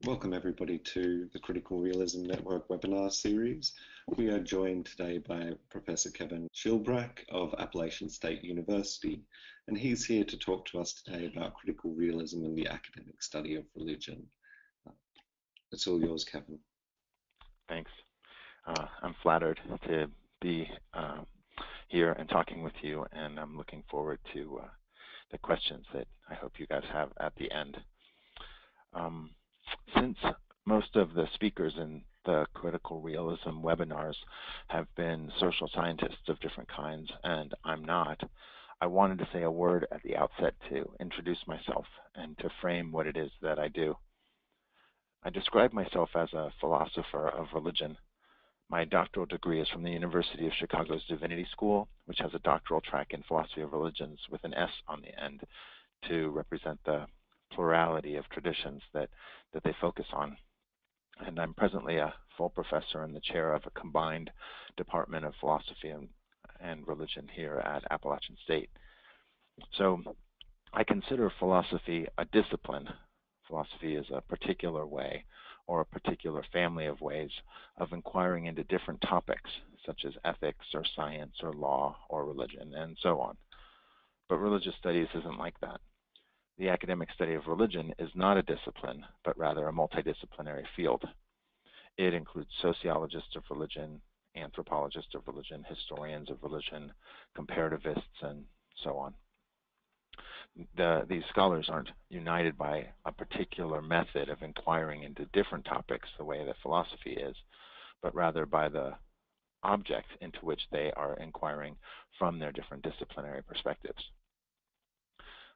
Welcome everybody to the Critical Realism Network webinar series. We are joined today by Professor Kevin Schilbrack of Appalachian State University, and he's here to talk to us today about critical realism and the academic study of religion. It's all yours, Kevin. Thanks. I'm flattered to be here and talking with you, and I'm looking forward to the questions that I hope you guys have at the end. Since most of the speakers in the critical realism webinars have been social scientists of different kinds, and I'm not, I wanted to say a word at the outset to introduce myself and to frame what it is that I do. I describe myself as a philosopher of religion. My doctoral degree is from the University of Chicago's Divinity School, which has a doctoral track in philosophy of religions with an S on the end to represent the plurality of traditions that they focus on. And I'm presently a full professor and the chair of a combined Department of Philosophy and Religion here at Appalachian State. So I consider philosophy a discipline. Philosophy is a particular way or a particular family of ways of inquiring into different topics, such as ethics or science or law or religion and so on. But religious studies isn't like that. The academic study of religion is not a discipline, but rather a multidisciplinary field. It includes sociologists of religion, anthropologists of religion, historians of religion, comparativists, and so on. These scholars aren't united by a particular method of inquiring into different topics the way that philosophy is, but rather by the object into which they are inquiring from their different disciplinary perspectives.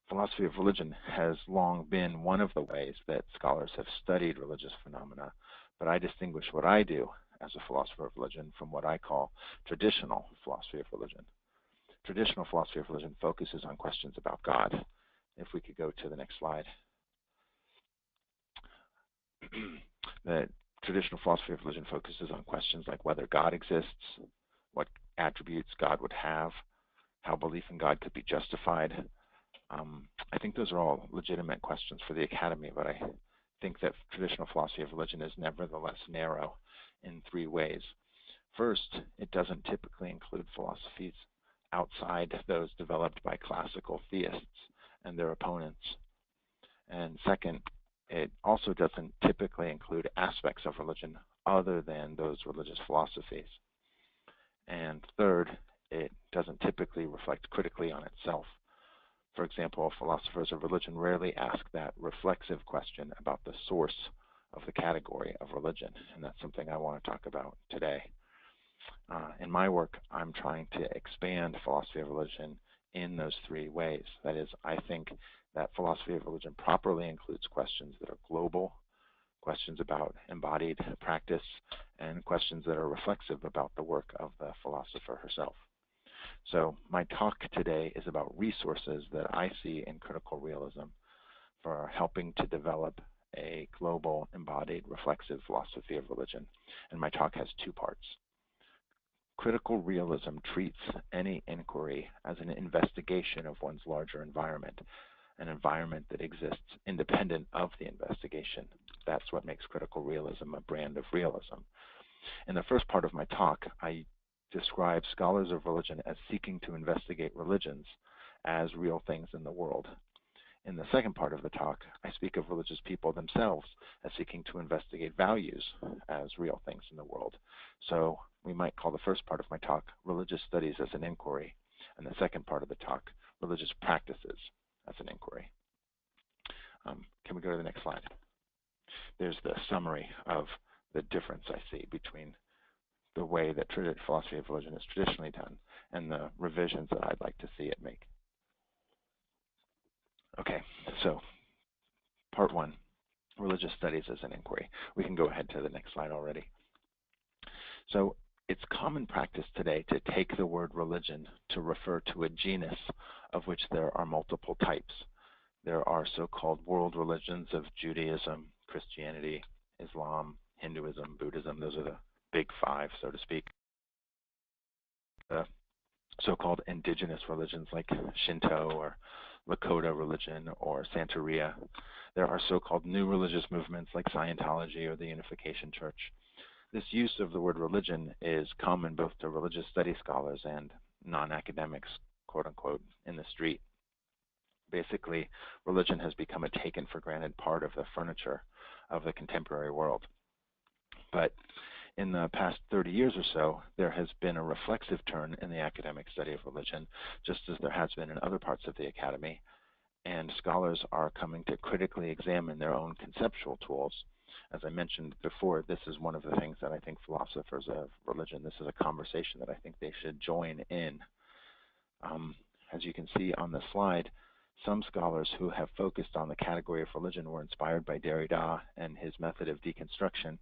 Philosophy of religion has long been one of the ways that scholars have studied religious phenomena, but I distinguish what I do as a philosopher of religion from what I call traditional philosophy of religion. Traditional philosophy of religion focuses on questions about God. If we could go to the next slide. The traditional philosophy of religion focuses on questions like whether God exists, what attributes God would have, how belief in God could be justified. I think those are all legitimate questions for the academy, but I think that traditional philosophy of religion is nevertheless narrow in three ways. First, it doesn't typically include philosophies outside those developed by classical theists and their opponents. And second, it also doesn't typically include aspects of religion other than those religious philosophies. And third, it doesn't typically reflect critically on itself. For example, philosophers of religion rarely ask that reflexive question about the source of the category of religion, and that's something I want to talk about today. In my work, I'm trying to expand philosophy of religion in those three ways. That is, I think that philosophy of religion properly includes questions that are global, questions about embodied practice, and questions that are reflexive about the work of the philosopher herself. So my talk today is about resources that I see in critical realism for helping to develop a global, embodied, reflexive philosophy of religion. And my talk has two parts. Critical realism treats any inquiry as an investigation of one's larger environment, an environment that exists independent of the investigation. That's what makes critical realism a brand of realism. In the first part of my talk, I describe scholars of religion as seeking to investigate religions as real things in the world. In the second part of the talk, I speak of religious people themselves as seeking to investigate values as real things in the world. So we might call the first part of my talk religious studies as an inquiry, and the second part of the talk religious practices as an inquiry. Can we go to the next slide? There's the summary of the difference I see between the way that philosophy of religion is traditionally done and the revisions that I'd like to see it make. Okay, so part one, religious studies as an inquiry. We can go ahead to the next slide already. So it's common practice today to take the word religion to refer to a genus of which there are multiple types. There are so-called world religions of Judaism, Christianity, Islam, Hinduism, Buddhism. Those are the big five, so to speak. So-called indigenous religions like Shinto or Lakota religion or Santeria. There are so-called new religious movements like Scientology or the Unification Church. This use of the word religion is common both to religious studies scholars and non-academics, quote unquote, in the street. Basically, religion has become a taken for granted part of the furniture of the contemporary world. But in the past 30 years or so, there has been a reflexive turn in the academic study of religion, just as there has been in other parts of the academy, and scholars are coming to critically examine their own conceptual tools. As I mentioned before, this is one of the things that I think philosophers of religion, this is a conversation that I think they should join in. As you can see on the slide, some scholars who have focused on the category of religion were inspired by Derrida and his method of deconstruction.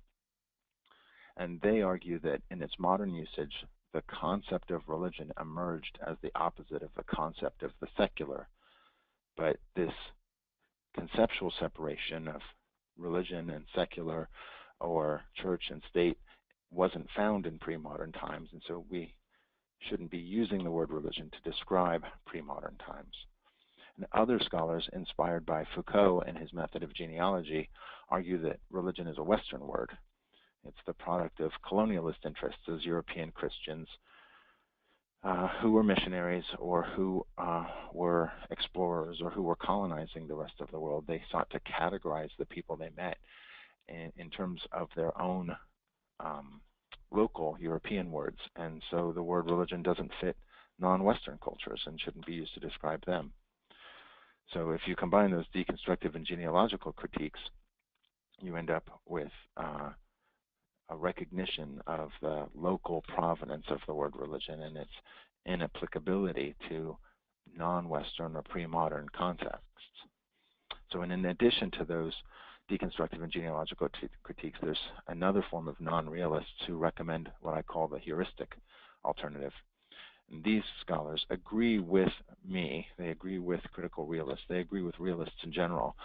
And they argue that in its modern usage, the concept of religion emerged as the opposite of the concept of the secular. But this conceptual separation of religion and secular or church and state wasn't found in pre-modern times, and so we shouldn't be using the word religion to describe pre-modern times. And other scholars, inspired by Foucault and his method of genealogy, argue that religion is a Western word. It's the product of colonialist interests as European Christians who were missionaries or who were explorers or who were colonizing the rest of the world. They sought to categorize the people they met in terms of their own local European words. And so the word religion doesn't fit non-Western cultures and shouldn't be used to describe them. So if you combine those deconstructive and genealogical critiques, you end up with a recognition of the local provenance of the word religion and its inapplicability to non-Western or pre-modern contexts. So in addition to those deconstructive and genealogical critiques, there's another form of non-realists who recommend what I call the heuristic alternative. And these scholars agree with me, they agree with critical realists, they agree with realists in general,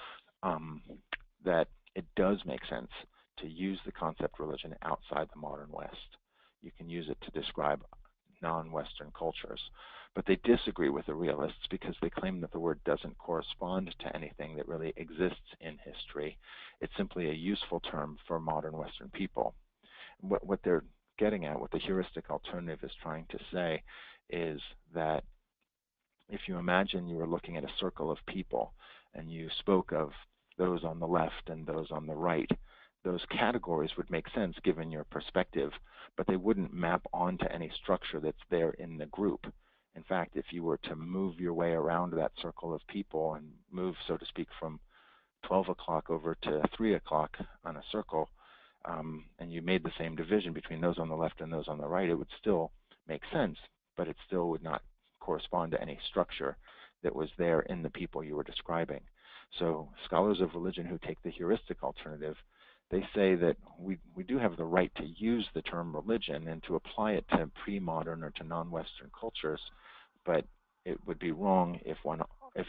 that it does make sense to use the concept religion outside the modern West. You can use it to describe non-Western cultures. But they disagree with the realists because they claim that the word doesn't correspond to anything that really exists in history. It's simply a useful term for modern Western people. What they're getting at, what the heuristic alternative is trying to say, is that if you imagine you were looking at a circle of people and you spoke of those on the left and those on the right, those categories would make sense given your perspective, but they wouldn't map onto any structure that's there in the group. In fact, if you were to move your way around that circle of people and move, so to speak, from 12 o'clock over to 3 o'clock on a circle, and you made the same division between those on the left and those on the right, it would still make sense, but it still would not correspond to any structure that was there in the people you were describing. So scholars of religion who take the heuristic alternative, they say that we do have the right to use the term religion and to apply it to pre-modern or to non-Western cultures, but it would be wrong if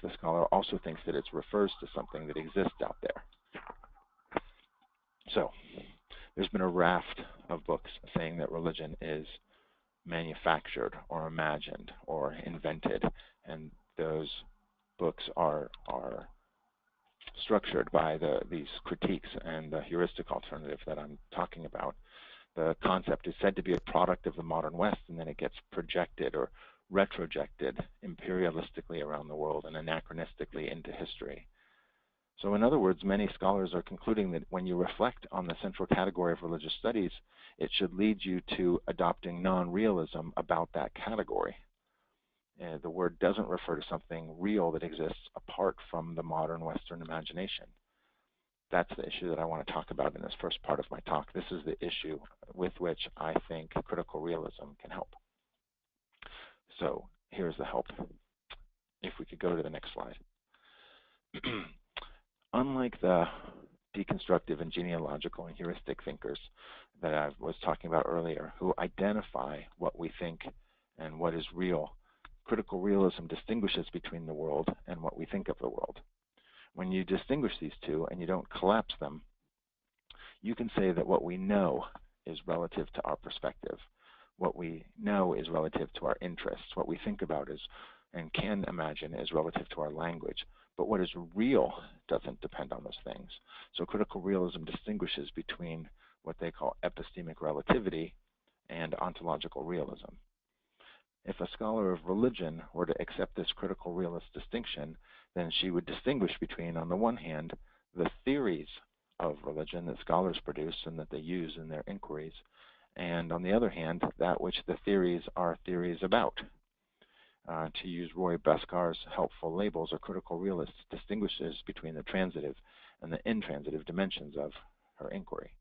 the scholar also thinks that it refers to something that exists out there. So there's been a raft of books saying that religion is manufactured or imagined or invented, and those books are structured by these critiques and the heuristic alternative that I'm talking about. The concept is said to be a product of the modern West, and then it gets projected or retrojected imperialistically around the world and anachronistically into history. So in other words, many scholars are concluding that when you reflect on the central category of religious studies, it should lead you to adopting non-realism about that category. The word doesn't refer to something real that exists apart from the modern Western imagination. That's the issue that I want to talk about in this first part of my talk. This is the issue with which I think critical realism can help. So here's the help. If we could go to the next slide. Unlike the deconstructive and genealogical and heuristic thinkers that I was talking about earlier, who identify what we think and what is real, critical realism distinguishes between the world and what we think of the world. When you distinguish these two and you don't collapse them, you can say that what we know is relative to our perspective. What we know is relative to our interests. What we think about is and can imagine is relative to our language, but what is real doesn't depend on those things. So critical realism distinguishes between what they call epistemic relativity and ontological realism. If a scholar of religion were to accept this critical realist distinction, then she would distinguish between, on the one hand, the theories of religion that scholars produce and that they use in their inquiries, and on the other hand, that which the theories are theories about. To use Roy Bhaskar's helpful labels, a critical realist distinguishes between the transitive and the intransitive dimensions of her inquiry.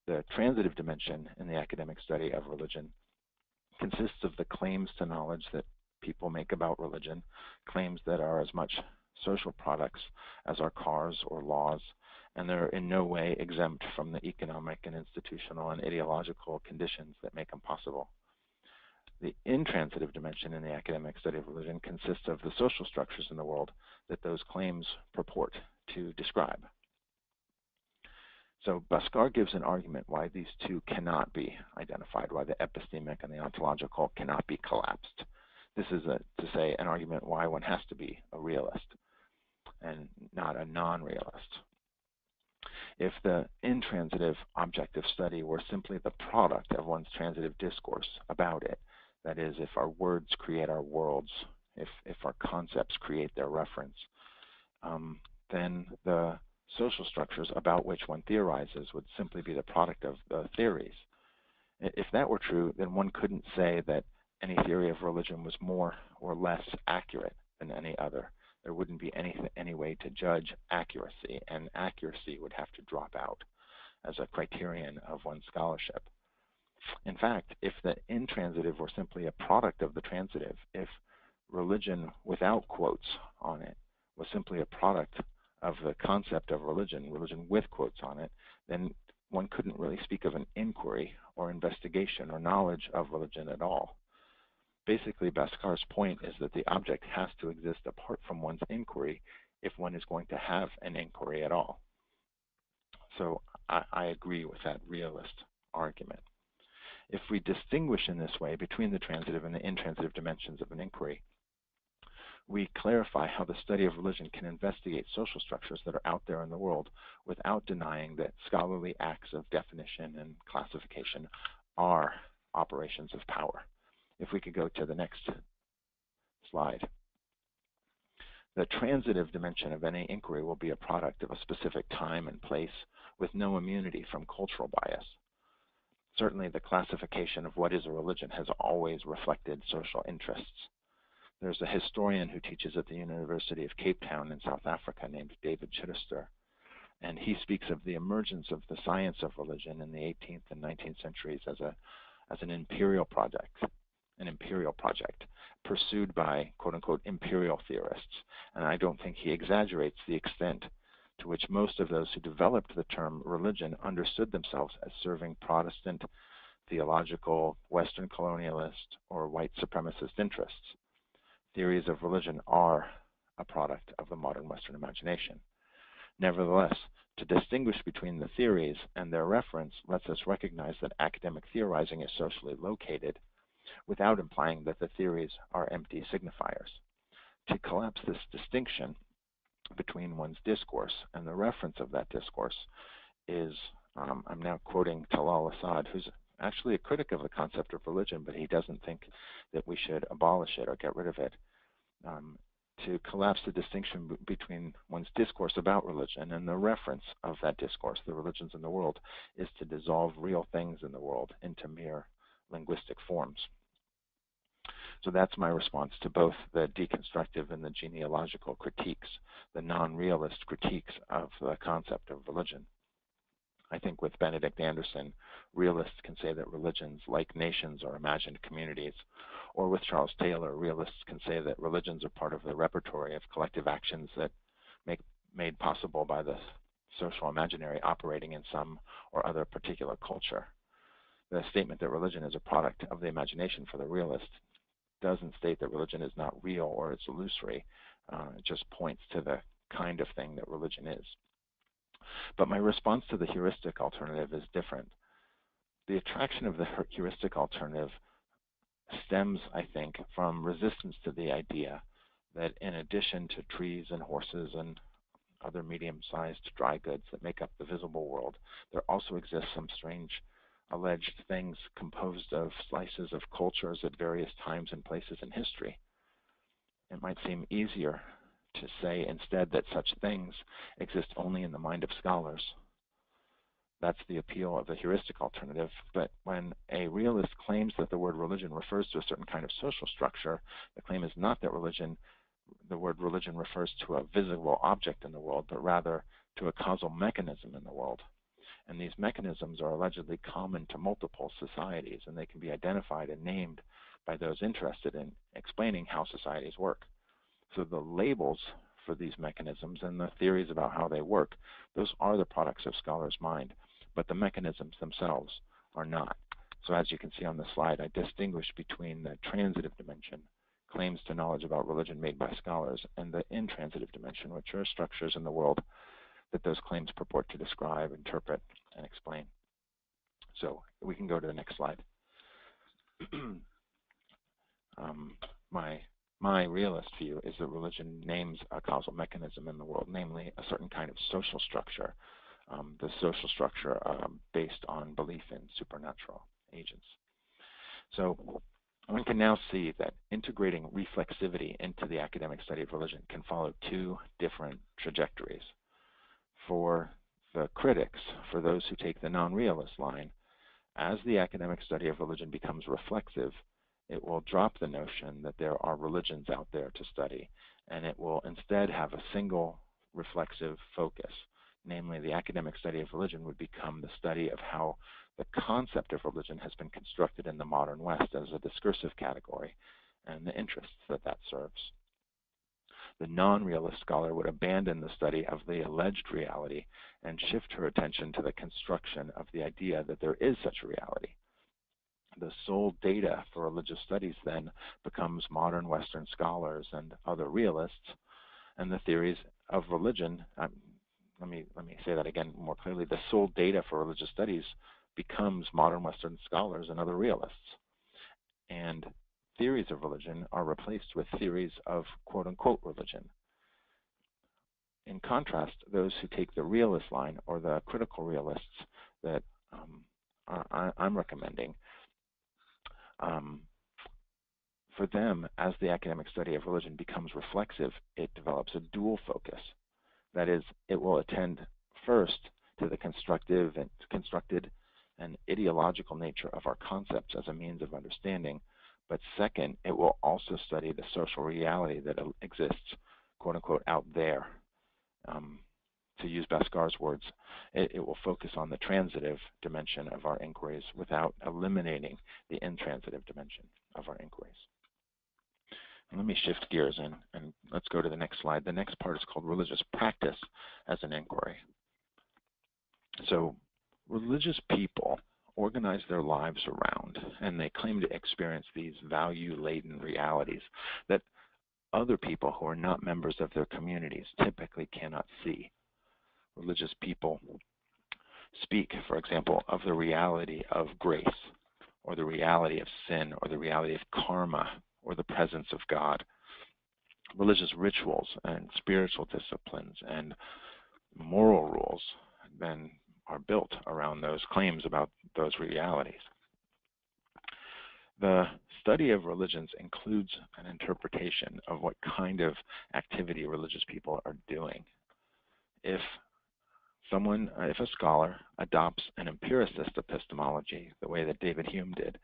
The transitive dimension in the academic study of religion consists of the claims to knowledge that people make about religion, claims that are as much social products as our cars or laws, and they're in no way exempt from the economic and institutional and ideological conditions that make them possible. The intransitive dimension in the academic study of religion consists of the social structures in the world that those claims purport to describe. So Bhaskar gives an argument why these two cannot be identified, why the epistemic and the ontological cannot be collapsed. This is, to say, an argument why one has to be a realist and not a non-realist. If the intransitive objective study were simply the product of one's transitive discourse about it, that is, if our words create our worlds, if our concepts create their reference, then the social structures about which one theorizes would simply be the product of the theories. If that were true, then one couldn't say that any theory of religion was more or less accurate than any other. There wouldn't be any way to judge accuracy, and accuracy would have to drop out as a criterion of one's scholarship. In fact, if the intransitive were simply a product of the transitive, if religion without quotes on it was simply a product of the concept of religion, religion with quotes on it, then one couldn't really speak of an inquiry or investigation or knowledge of religion at all. Basically, Bhaskar's point is that the object has to exist apart from one's inquiry if one is going to have an inquiry at all. So I agree with that realist argument. If we distinguish in this way between the transitive and the intransitive dimensions of an inquiry, we clarify how the study of religion can investigate social structures that are out there in the world without denying that scholarly acts of definition and classification are operations of power. If we could go to the next slide. The transitive dimension of any inquiry will be a product of a specific time and place with no immunity from cultural bias. Certainly, the classification of what is a religion has always reflected social interests. There's a historian who teaches at the University of Cape Town in South Africa named David Chittister, and he speaks of the emergence of the science of religion in the 18th and 19th centuries as an imperial project pursued by quote-unquote imperial theorists. And I don't think he exaggerates the extent to which most of those who developed the term religion understood themselves as serving Protestant, theological, Western colonialist, or white supremacist interests. Theories of religion are a product of the modern Western imagination. Nevertheless, to distinguish between the theories and their reference lets us recognize that academic theorizing is socially located without implying that the theories are empty signifiers. To collapse this distinction between one's discourse and the reference of that discourse is, I'm now quoting Talal Asad, who's actually a critic of the concept of religion, but he doesn't think that we should abolish it or get rid of it. To collapse the distinction between one's discourse about religion and the reference of that discourse, the religions in the world, is to dissolve real things in the world into mere linguistic forms. So that's my response to both the deconstructive and the genealogical critiques, the non-realist critiques of the concept of religion. I think with Benedict Anderson, realists can say that religions, like nations, are imagined communities. Or with Charles Taylor, realists can say that religions are part of the repertory of collective actions that made possible by the social imaginary operating in some or other particular culture. The statement that religion is a product of the imagination for the realist doesn't state that religion is not real or it's illusory. It just points to the kind of thing that religion is. But my response to the heuristic alternative is different. The attraction of the heuristic alternative stems, I think, from resistance to the idea that in addition to trees and horses and other medium-sized dry goods that make up the visible world, there also exists some strange alleged things composed of slices of cultures at various times and places in history. It might seem easier to say instead that such things exist only in the mind of scholars. That's the appeal of the heuristic alternative. But when a realist claims that the word religion refers to a certain kind of social structure, the claim is not that the word religion refers to a visible object in the world, but rather to a causal mechanism in the world. And these mechanisms are allegedly common to multiple societies, and they can be identified and named by those interested in explaining how societies work. So the labels for these mechanisms and the theories about how they work, those are the products of scholars' mind, but the mechanisms themselves are not. So as you can see on the slide, I distinguish between the transitive dimension, claims to knowledge about religion made by scholars, and the intransitive dimension, which are structures in the world that those claims purport to describe, interpret, and explain. So we can go to the next slide. My realist view is that religion names a causal mechanism in the world, namely a certain kind of social structure, the social structure based on belief in supernatural agents. So one can now see that integrating reflexivity into the academic study of religion can follow two different trajectories. For the critics, for those who take the non-realist line, as the academic study of religion becomes reflexive, it will drop the notion that there are religions out there to study, and it will instead have a single reflexive focus. Namely, the academic study of religion would become the study of how the concept of religion has been constructed in the modern West as a discursive category and the interests that that serves. The non-realist scholar would abandon the study of the alleged reality and shift her attention to the construction of the idea that there is such a reality. The sole data for religious studies then becomes modern Western scholars and other realists, and the theories of religion, let me say that again more clearly, the sole data for religious studies becomes modern Western scholars and other realists. And theories of religion are replaced with theories of quote-unquote religion. In contrast, those who take the realist line, or the critical realists that I'm recommending, for them, as the academic study of religion becomes reflexive, it develops a dual focus. That is, it will attend first to the constructed and ideological nature of our concepts as a means of understanding, but second, it will also study the social reality that exists, quote unquote, out there. To use Bhaskar's words, it will focus on the transitive dimension of our inquiries without eliminating the intransitive dimension of our inquiries. And let me shift gears and let's go to the next slide. The next part is called religious practice as an inquiry. So religious people organize their lives around, and they claim to experience these value-laden realities that other people who are not members of their communities typically cannot see. Religious people speak, for example, of the reality of grace, or the reality of sin, or the reality of karma, or the presence of God. Religious rituals and spiritual disciplines and moral rules then are built around those claims about those realities. The study of religions includes an interpretation of what kind of activity religious people are doing. If a scholar adopts an empiricist epistemology, the way that David Hume did,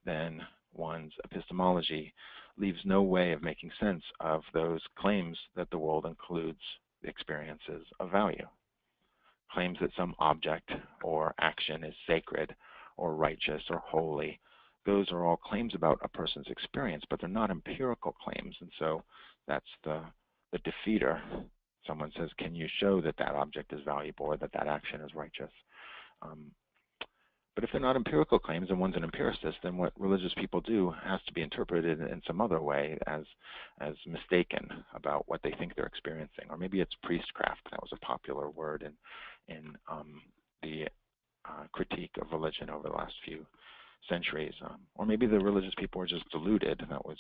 then one's epistemology leaves no way of making sense of those claims that the world includes experiences of value. Claims that some object or action is sacred or righteous or holy, those are all claims about a person's experience, but they're not empirical claims, and so that's the defeater. Someone says, can you show that that object is valuable or that that action is righteous? But if they're not empirical claims and one's an empiricist, then what religious people do has to be interpreted in some other way as mistaken about what they think they're experiencing. Or maybe it's priestcraft. That was a popular word in the critique of religion over the last few centuries. Or maybe the religious people were just deluded. That was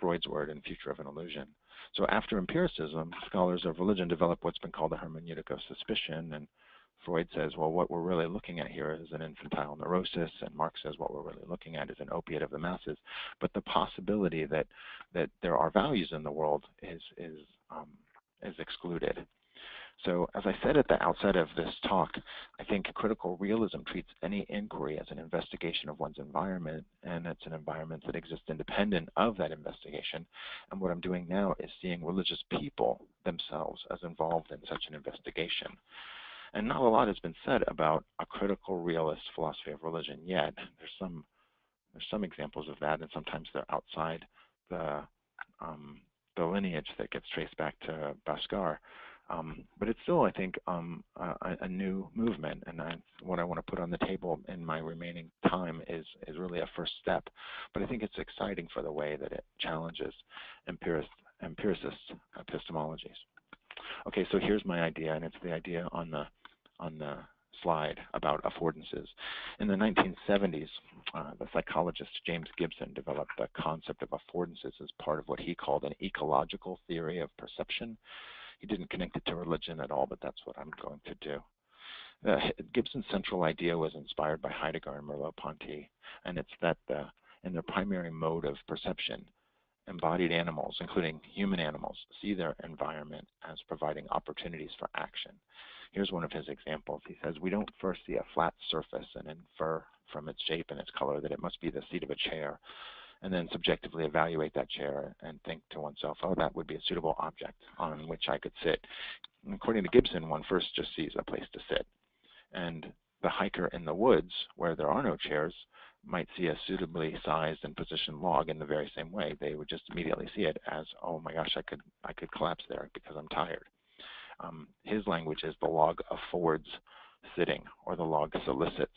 Freud's word in Future of an Illusion. So after empiricism, scholars of religion develop what's been called a hermeneutic of suspicion, and Freud says, well, what we're really looking at here is an infantile neurosis, and Marx says what we're really looking at is an opiate of the masses. But the possibility that there are values in the world is excluded. So as I said at the outset of this talk, I think critical realism treats any inquiry as an investigation of one's environment, and it's an environment that exists independent of that investigation. And what I'm doing now is seeing religious people themselves as involved in such an investigation. And not a lot has been said about a critical realist philosophy of religion yet. There's some examples of that, and sometimes they're outside the lineage that gets traced back to Bhaskar. But it's still, I think, a new movement, and what I want to put on the table in my remaining time is really a first step. But I think it's exciting for the way that it challenges empiricist epistemologies. Okay, so here's my idea, and it's the idea on the slide about affordances. In the 1970s, the psychologist James Gibson developed the concept of affordances as part of what he called an ecological theory of perception. He didn't connect it to religion at all, but that's what I'm going to do. Gibson's central idea was inspired by Heidegger and Merleau-Ponty, and it's that in their primary mode of perception, embodied animals, including human animals, see their environment as providing opportunities for action. Here's one of his examples. He says, we don't first see a flat surface and infer from its shape and its color that it must be the seat of a chair, and then subjectively evaluate that chair and think to oneself, oh, that would be a suitable object on which I could sit. And according to Gibson, one first just sees a place to sit. And the hiker in the woods, where there are no chairs, might see a suitably sized and positioned log in the very same way. They would just immediately see it as, oh my gosh, I could collapse there because I'm tired. His language is the log affords sitting, or the log solicits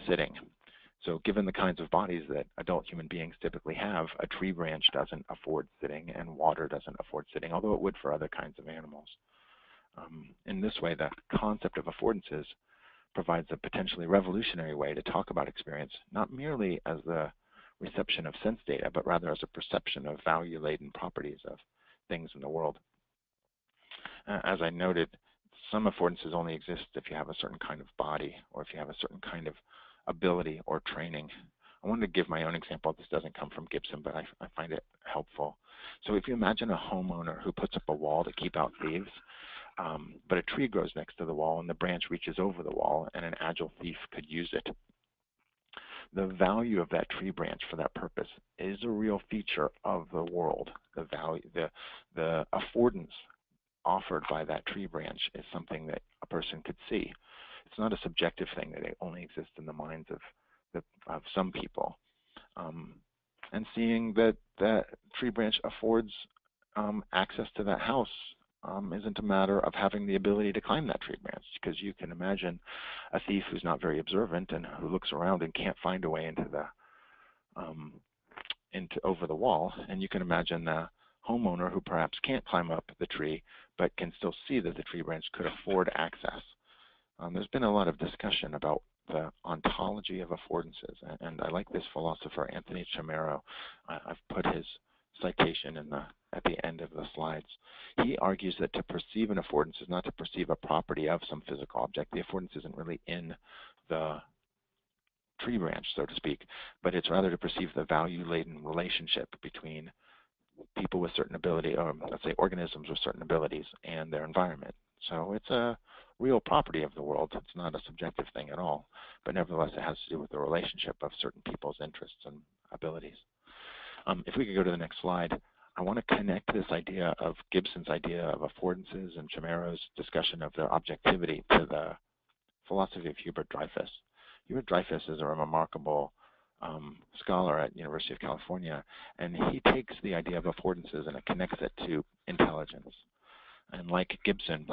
sitting. So given the kinds of bodies that adult human beings typically have, a tree branch doesn't afford sitting, and water doesn't afford sitting, although it would for other kinds of animals. In this way, the concept of affordances provides a potentially revolutionary way to talk about experience, not merely as the reception of sense data, but rather as a perception of value-laden properties of things in the world. As I noted, some affordances only exist if you have a certain kind of body, or if you have a certain kind of ability or training. I wanted to give my own example. This doesn't come from Gibson, but I find it helpful. So if you imagine a homeowner who puts up a wall to keep out thieves, but a tree grows next to the wall and the branch reaches over the wall and an agile thief could use it. The value of that tree branch for that purpose is a real feature of the world. The value, the affordance offered by that tree branch is something that a person could see. It's not a subjective thing that it only exists in the minds of some people. And seeing that that tree branch affords access to that house isn't a matter of having the ability to climb that tree branch, because you can imagine a thief who's not very observant and who looks around and can't find a way into over the wall, and you can imagine the homeowner who perhaps can't climb up the tree but can still see that the tree branch could afford access. There's been a lot of discussion about the ontology of affordances, and I like this philosopher, Anthony Chimero. I've put his citation at the end of the slides. He argues that to perceive an affordance is not to perceive a property of some physical object. The affordance isn't really in the tree branch, so to speak, but it's rather to perceive the value-laden relationship between people with certain ability, or let's say organisms with certain abilities, and their environment. So it's a real property of the world. It's not a subjective thing at all, but nevertheless it has to do with the relationship of certain people's interests and abilities. If we could go to the next slide, I want to connect this idea of Gibson's idea of affordances and Chimero's discussion of their objectivity to the philosophy of Hubert Dreyfus. Hubert Dreyfus is a remarkable scholar at University of California, and he takes the idea of affordances and connects it to intelligence. And like Gibson,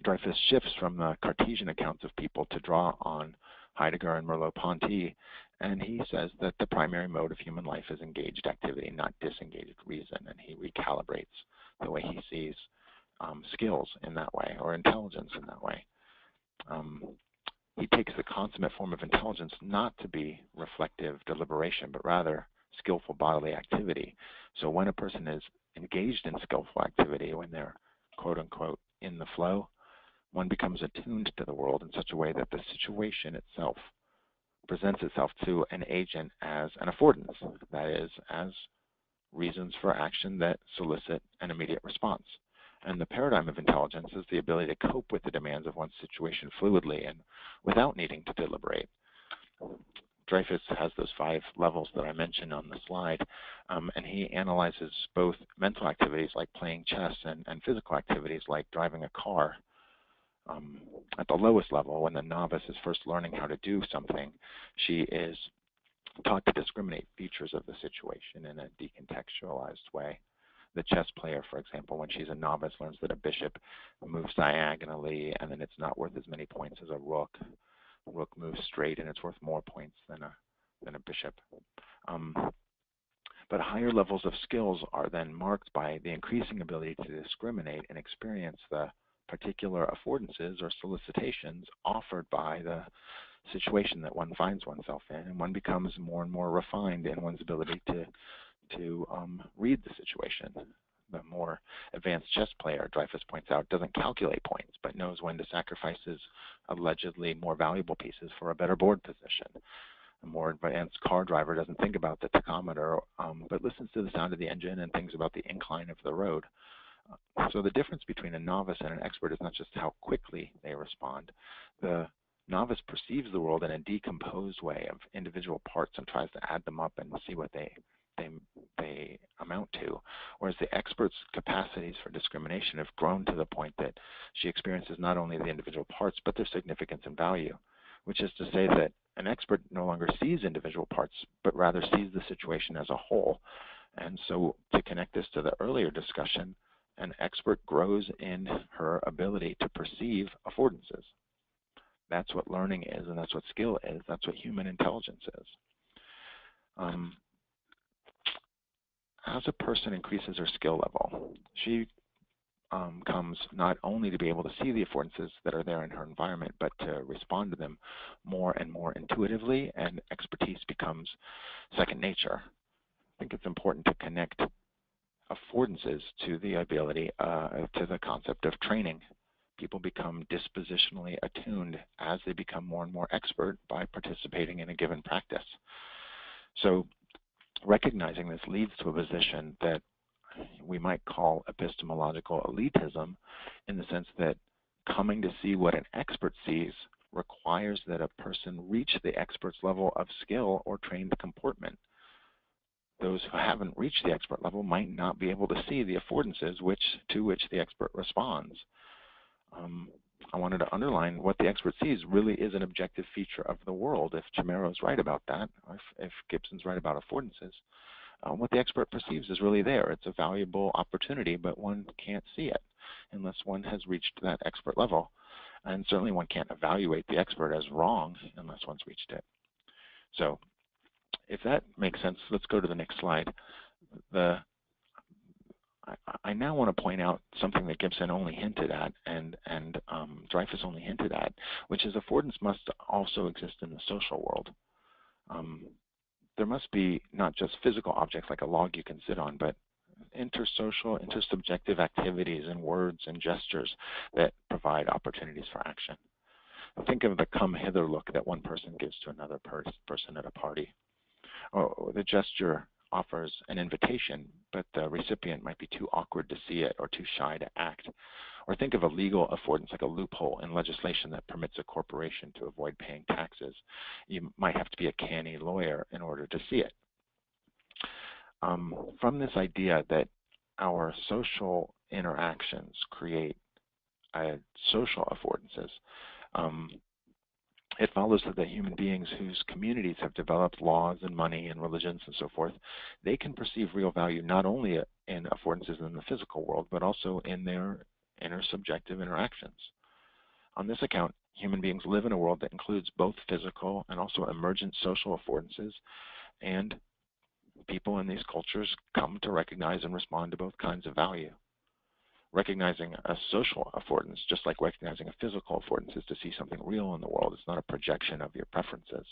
Dreyfus shifts from the Cartesian accounts of people to draw on Heidegger and Merleau-Ponty, and he says that the primary mode of human life is engaged activity, not disengaged reason, and he recalibrates the way he sees skills in that way, or intelligence in that way. he takes the consummate form of intelligence not to be reflective deliberation, but rather skillful bodily activity. So when a person is engaged in skillful activity, when they're quote unquote in the flow, one becomes attuned to the world in such a way that the situation itself presents itself to an agent as an affordance, that is, as reasons for action that solicit an immediate response. And the paradigm of intelligence is the ability to cope with the demands of one's situation fluidly and without needing to deliberate. Dreyfus has those 5 levels that I mentioned on the slide, and he analyzes both mental activities like playing chess and physical activities like driving a car. At the lowest level, when the novice is first learning how to do something, she is taught to discriminate features of the situation in a decontextualized way. The chess player, for example, when she's a novice, learns that a bishop moves diagonally and then it's not worth as many points as a rook. The rook moves straight and it's worth more points than a bishop. But higher levels of skills are then marked by the increasing ability to discriminate and experience the particular affordances or solicitations offered by the situation that one finds oneself in, and one becomes more and more refined in one's ability to read the situation. The more advanced chess player, Dreyfus points out, doesn't calculate points, but knows when to sacrifice his allegedly more valuable pieces for a better board position. A more advanced car driver doesn't think about the tachometer, but listens to the sound of the engine and thinks about the incline of the road. So the difference between a novice and an expert is not just how quickly they respond. The novice perceives the world in a decomposed way of individual parts and tries to add them up and see what they amount to, whereas the expert's capacities for discrimination have grown to the point that she experiences not only the individual parts but their significance and value, which is to say that an expert no longer sees individual parts but rather sees the situation as a whole. And so to connect this to the earlier discussion, an expert grows in her ability to perceive affordances. That's what learning is, and that's what skill is. That's what human intelligence is. As a person increases her skill level, she comes not only to be able to see the affordances that are there in her environment, but to respond to them more and more intuitively, and expertise becomes second nature. I think it's important to connect affordances to the ability, to the concept of training. People become dispositionally attuned as they become more and more expert by participating in a given practice. So recognizing this leads to a position that we might call epistemological elitism, in the sense that coming to see what an expert sees requires that a person reach the expert's level of skill or trained comportment. Those who haven't reached the expert level might not be able to see the affordances to which the expert responds. I wanted to underline what the expert sees really is an objective feature of the world. If Chimero's right about that, or if Gibson's right about affordances, what the expert perceives is really there. It's a valuable opportunity, but one can't see it unless one has reached that expert level. And certainly one can't evaluate the expert as wrong unless one's reached it. So if that makes sense, let's go to the next slide. I now want to point out something that Gibson only hinted at and Dreyfus only hinted at, which is affordance must also exist in the social world. There must be not just physical objects like a log you can sit on, but intersocial, intersubjective activities and words and gestures that provide opportunities for action. Think of the come hither look that one person gives to another person at a party. Or the gesture offers an invitation, but the recipient might be too awkward to see it or too shy to act. Or think of a legal affordance like a loophole in legislation that permits a corporation to avoid paying taxes. You might have to be a canny lawyer in order to see it. From this idea that our social interactions create social affordances, it follows that the human beings whose communities have developed laws and money and religions and so forth, they can perceive real value not only in affordances in the physical world, but also in their intersubjective interactions. On this account, human beings live in a world that includes both physical and also emergent social affordances, and people in these cultures come to recognize and respond to both kinds of value. Recognizing a social affordance, just like recognizing a physical affordance, is to see something real in the world. It's not a projection of your preferences.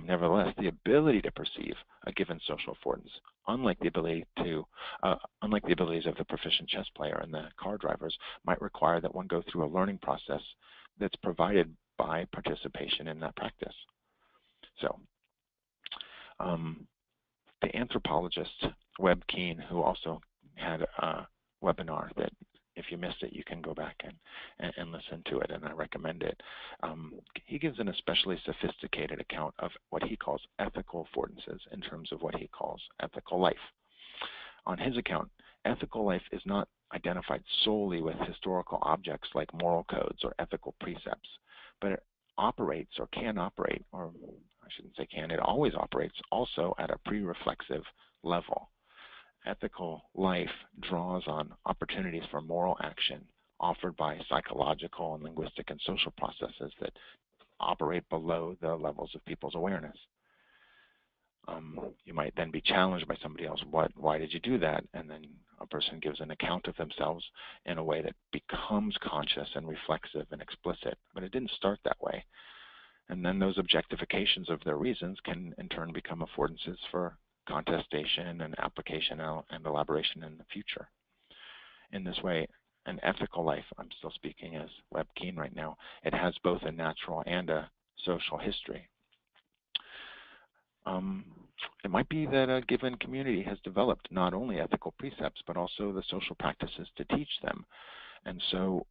Nevertheless, the ability to perceive a given social affordance, unlike the abilities of the proficient chess player and the car drivers, might require that one go through a learning process that's provided by participation in that practice. So, the anthropologist Webb Keane, who also had a webinar that, if you missed it, you can go back and listen to it, and I recommend it. He gives an especially sophisticated account of what he calls ethical affordances in terms of what he calls ethical life. On his account, ethical life is not identified solely with historical objects like moral codes or ethical precepts, but it operates or can operate, or I shouldn't say can, it always operates also at a pre-reflexive level. Ethical life draws on opportunities for moral action offered by psychological and linguistic and social processes that operate below the levels of people's awareness. You might then be challenged by somebody else. Why did you do that? And then a person gives an account of themselves in a way that becomes conscious and reflexive and explicit, but it didn't start that way. And then those objectifications of their reasons can in turn become affordances for contestation and application and elaboration in the future. In this way, an ethical life, I'm still speaking as Webb Keane right now, it has both a natural and a social history. It might be that a given community has developed not only ethical precepts, but also the social practices to teach them. And so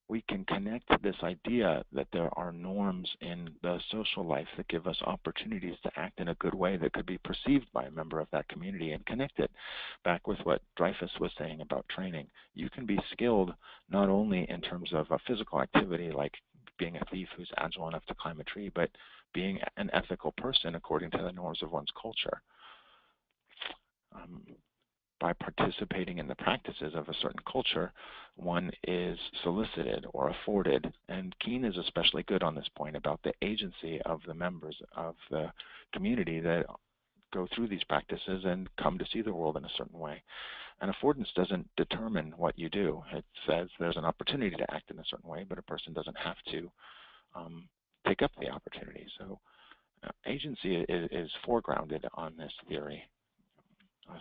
we can connect this idea that there are norms in the social life that give us opportunities to act in a good way that could be perceived by a member of that community, and connect it back with what Dreyfus was saying about training. You can be skilled not only in terms of a physical activity like being a thief who's agile enough to climb a tree, but being an ethical person according to the norms of one's culture. By participating in the practices of a certain culture, one is solicited or afforded, and Keane is especially good on this point about the agency of the members of the community that go through these practices and come to see the world in a certain way. An affordance doesn't determine what you do. It says there's an opportunity to act in a certain way, but a person doesn't have to take up the opportunity. So agency is foregrounded on this theory.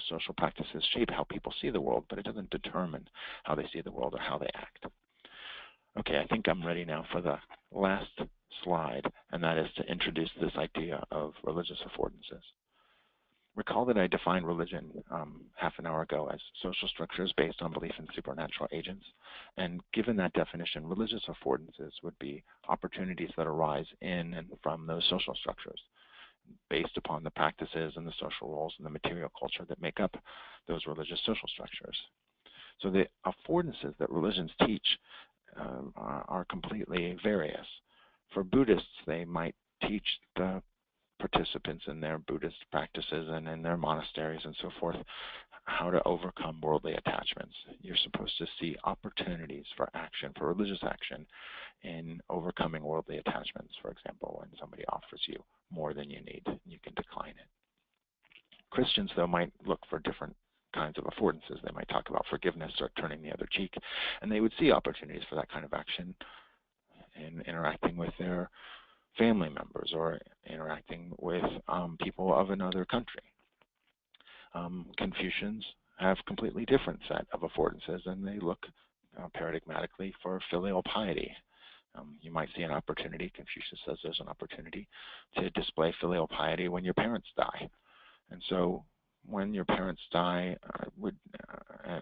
Social practices shape how people see the world, but it doesn't determine how they see the world or how they act. Okay, I think I'm ready now for the last slide, and that is to introduce this idea of religious affordances. Recall that I defined religion half an hour ago as social structures based on belief in supernatural agents. And given that definition, religious affordances would be opportunities that arise in and from those social structures, based upon the practices and the social roles and the material culture that make up those religious social structures. So the affordances that religions teach are completely various. For Buddhists, they might teach the participants in their Buddhist practices and in their monasteries and so forth how to overcome worldly attachments. You're supposed to see opportunities for action, for religious action, in overcoming worldly attachments. For example, when somebody offers you more than you need, you can decline it. Christians, though, might look for different kinds of affordances. They might talk about forgiveness or turning the other cheek, and they would see opportunities for that kind of action in interacting with their family members or interacting with people of another country. Confucians have a completely different set of affordances, and they look paradigmatically for filial piety. You might see an opportunity, Confucius says there's an opportunity to display filial piety when your parents die. And so when your parents die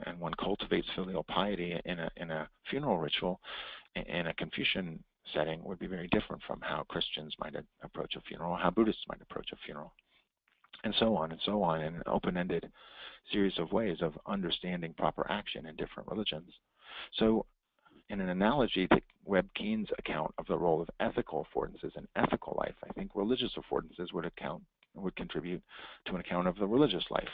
and one cultivates filial piety in a funeral ritual, in a Confucian setting, would be very different from how Christians might approach a funeral, how Buddhists might approach a funeral, and so on, in an open-ended series of ways of understanding proper action in different religions. So in an analogy to Webb Keane's account of the role of ethical affordances in ethical life, I think religious affordances would contribute to an account of the religious life,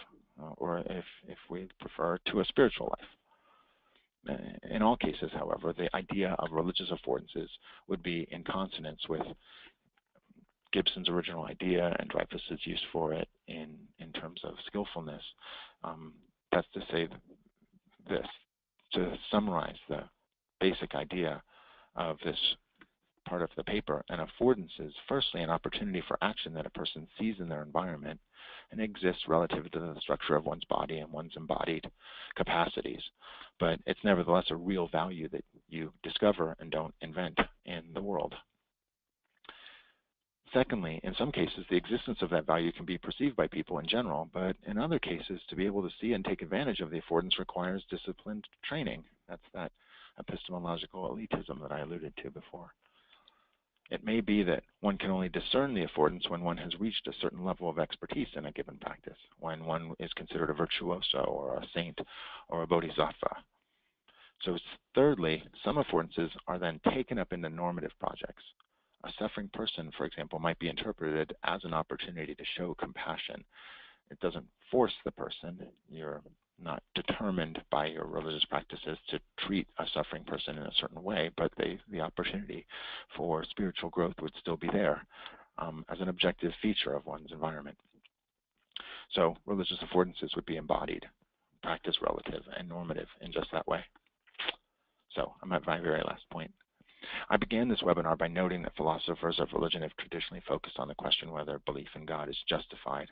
or if we prefer, to a spiritual life. In all cases, however, the idea of religious affordances would be in consonance with Gibson's original idea and Dreyfus's use for it in terms of skillfulness. That's to say, this, to summarize the basic idea of this part of the paper, an affordance is firstly an opportunity for action that a person sees in their environment and exists relative to the structure of one's body and one's embodied capacities. But it's nevertheless a real value that you discover and don't invent in the world. Secondly, in some cases, the existence of that value can be perceived by people in general, but in other cases, to be able to see and take advantage of the affordance requires disciplined training. That's that epistemological elitism that I alluded to before. It may be that one can only discern the affordance when one has reached a certain level of expertise in a given practice, when one is considered a virtuoso or a saint or a bodhisattva. So thirdly, some affordances are then taken up into normative projects. A suffering person, for example, might be interpreted as an opportunity to show compassion. It doesn't force the person. You're not determined by your religious practices to treat a suffering person in a certain way, but the opportunity for spiritual growth would still be there as an objective feature of one's environment. So religious affordances would be embodied, practice relative, and normative in just that way. So I'm at my very last point. I began this webinar by noting that philosophers of religion have traditionally focused on the question whether belief in God is justified.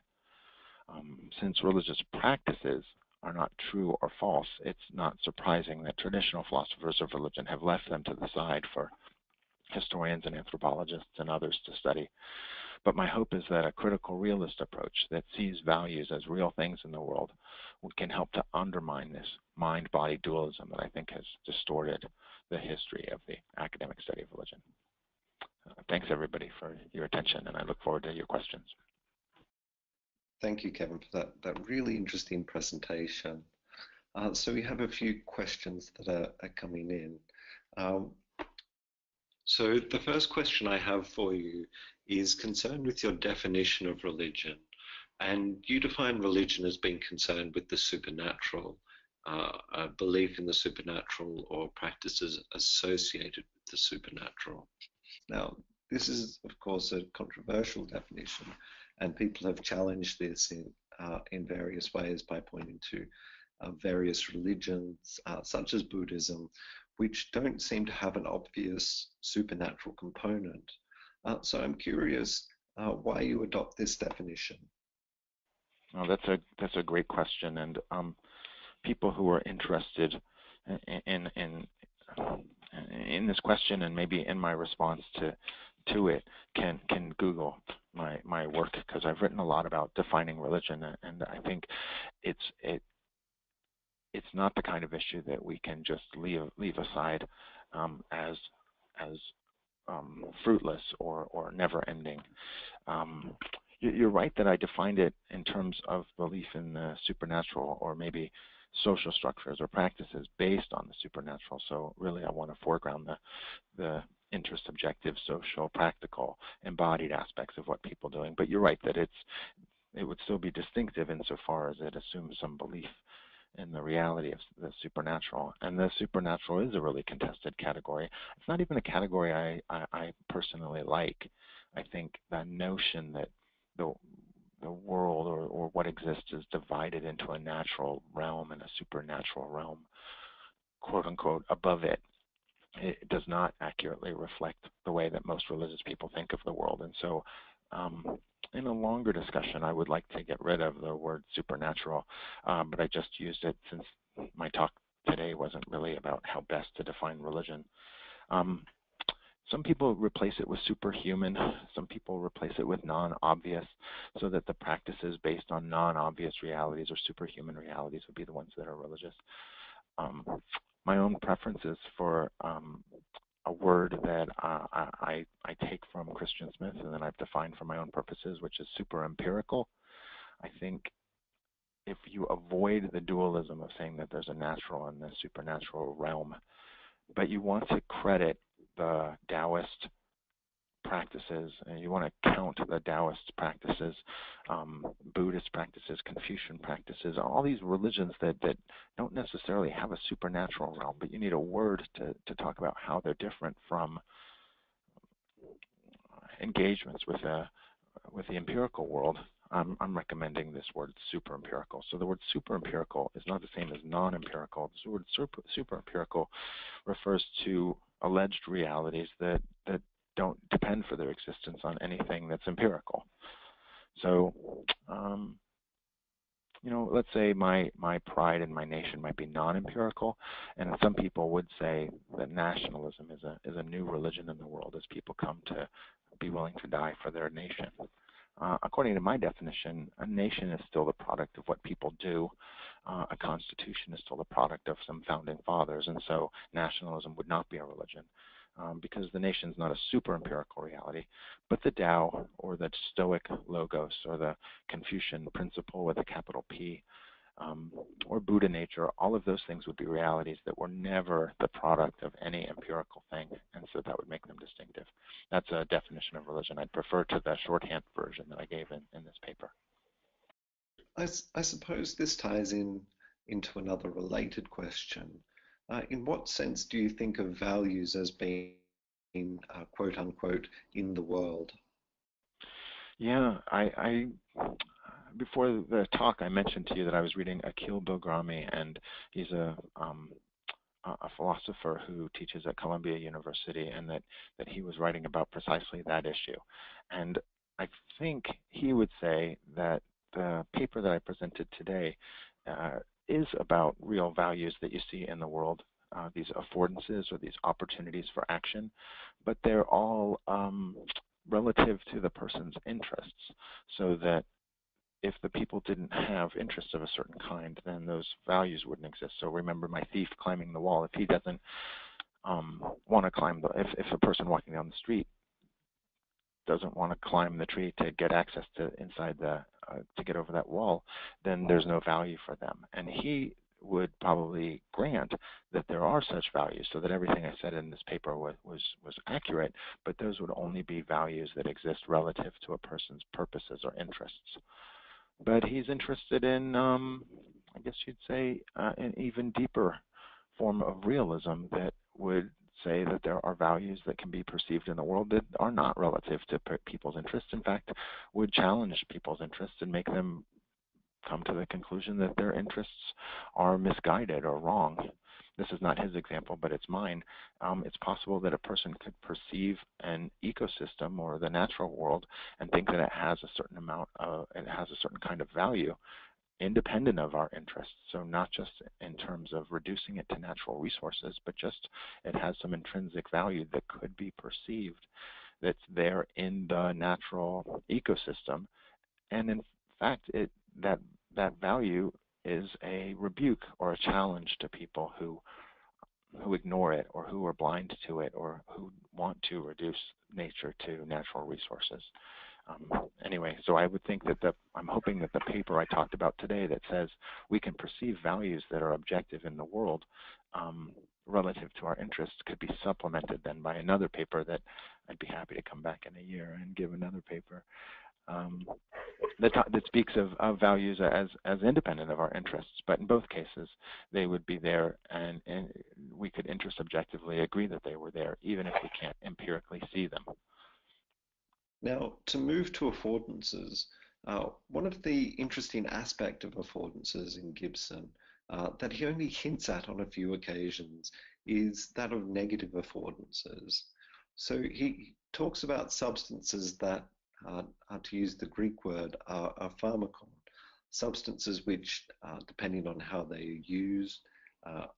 Since religious practices are not true or false, it's not surprising that traditional philosophers of religion have left them to the side for historians and anthropologists and others to study. But my hope is that a critical realist approach that sees values as real things in the world can help to undermine this mind-body dualism that I think has distorted the history of the academic study of religion. Thanks, everybody, for your attention, and I look forward to your questions. Thank you, Kevin, for that really interesting presentation. So we have a few questions that are coming in. So the first question I have for you is concerned with your definition of religion. And you define religion as being concerned with the supernatural, a belief in the supernatural or practices associated with the supernatural. Now, this is, of course, a controversial definition, and people have challenged this in various ways by pointing to various religions, such as Buddhism, which don't seem to have an obvious supernatural component. So I'm curious why you adopt this definition. Well, that's a great question, and people who are interested in this question and maybe in my response to it can Google my work, because I've written a lot about defining religion, and I think it's not the kind of issue that we can just leave aside as fruitless or never-ending. You're right that I defined it in terms of belief in the supernatural, or maybe social structures or practices based on the supernatural. So really I want to foreground the intersubjective, social, practical, embodied aspects of what people are doing. But you're right that it would still be distinctive insofar as it assumes some belief in the reality of the supernatural. And the supernatural is a really contested category. It's not even a category I personally like. I think that notion that the world or what exists is divided into a natural realm and a supernatural realm, quote unquote, above it, it does not accurately reflect the way that most religious people think of the world. And so in a longer discussion, I would like to get rid of the word supernatural, but I just used it since my talk today wasn't really about how best to define religion. Some people replace it with superhuman. Some people replace it with non-obvious, so that the practices based on non-obvious realities or superhuman realities would be the ones that are religious. My own preference is for a word that I take from Christian Smith and then I've defined for my own purposes, which is super empirical. I think if you avoid the dualism of saying that there's a natural and a supernatural realm, but you want to credit the Taoist practices, and you want to count the Taoist practices, Buddhist practices, Confucian practices, all these religions that don't necessarily have a supernatural realm, but you need a word to talk about how they're different from engagements with the empirical world. I'm recommending this word super empirical. So the word super empirical is not the same as non-empirical. The word super empirical refers to alleged realities that don't depend for their existence on anything that's empirical. So, let's say my pride in my nation might be non-empirical, and some people would say that nationalism is a new religion in the world as people come to be willing to die for their nation. According to my definition, a nation is still the product of what people do. A constitution is still the product of some founding fathers, and so nationalism would not be a religion. Because the nation is not a super empirical reality, but the Tao or the Stoic logos or the Confucian principle with a capital P or Buddha nature, all of those things would be realities that were never the product of any empirical thing, and so that would make them distinctive. That's a definition of religion. I'd prefer to the shorthand version that I gave in this paper. I suppose this ties into another related question. In what sense do you think of values as being, quote unquote, in the world? Yeah, I before the talk, I mentioned to you that I was reading Akhil Bilgrami, and he's a philosopher who teaches at Columbia University, and that he was writing about precisely that issue. And I think he would say that the paper that I presented today is about real values that you see in the world, these affordances or these opportunities for action, but they're all relative to the person's interests, so that if the people didn't have interests of a certain kind, then those values wouldn't exist. So remember my thief climbing the wall. If he doesn't want to climb if a person walking down the street doesn't want to climb the tree to get access to inside to get over that wall, then there's no value for them. And he would probably grant that there are such values, so that everything I said in this paper was accurate, but those would only be values that exist relative to a person's purposes or interests. But he's interested in, I guess you'd say, an even deeper form of realism that would say that there are values that can be perceived in the world that are not relative to people's interests. In fact, would challenge people's interests and make them come to the conclusion that their interests are misguided or wrong. This is not his example, but it's mine. It's possible that a person could perceive an ecosystem or the natural world and think that it has a certain amount it has a certain kind of value independent of our interests. So not just in terms of reducing it to natural resources, but just it has some intrinsic value that could be perceived that's there in the natural ecosystem. And in fact, that value is a rebuke or a challenge to people who ignore it, or who are blind to it, or who want to reduce nature to natural resources. Anyway, so I would think that I'm hoping that the paper I talked about today that says we can perceive values that are objective in the world relative to our interests could be supplemented then by another paper that I'd be happy to come back in a year and give another paper that speaks of values as independent of our interests. But in both cases, they would be there, and we could intersubjectively agree that they were there, even if we can't empirically see them. Now, to move to affordances, one of the interesting aspects of affordances in Gibson that he only hints at on a few occasions is that of negative affordances. So he talks about substances that, to use the Greek word, are pharmakon, substances which, depending on how they are used,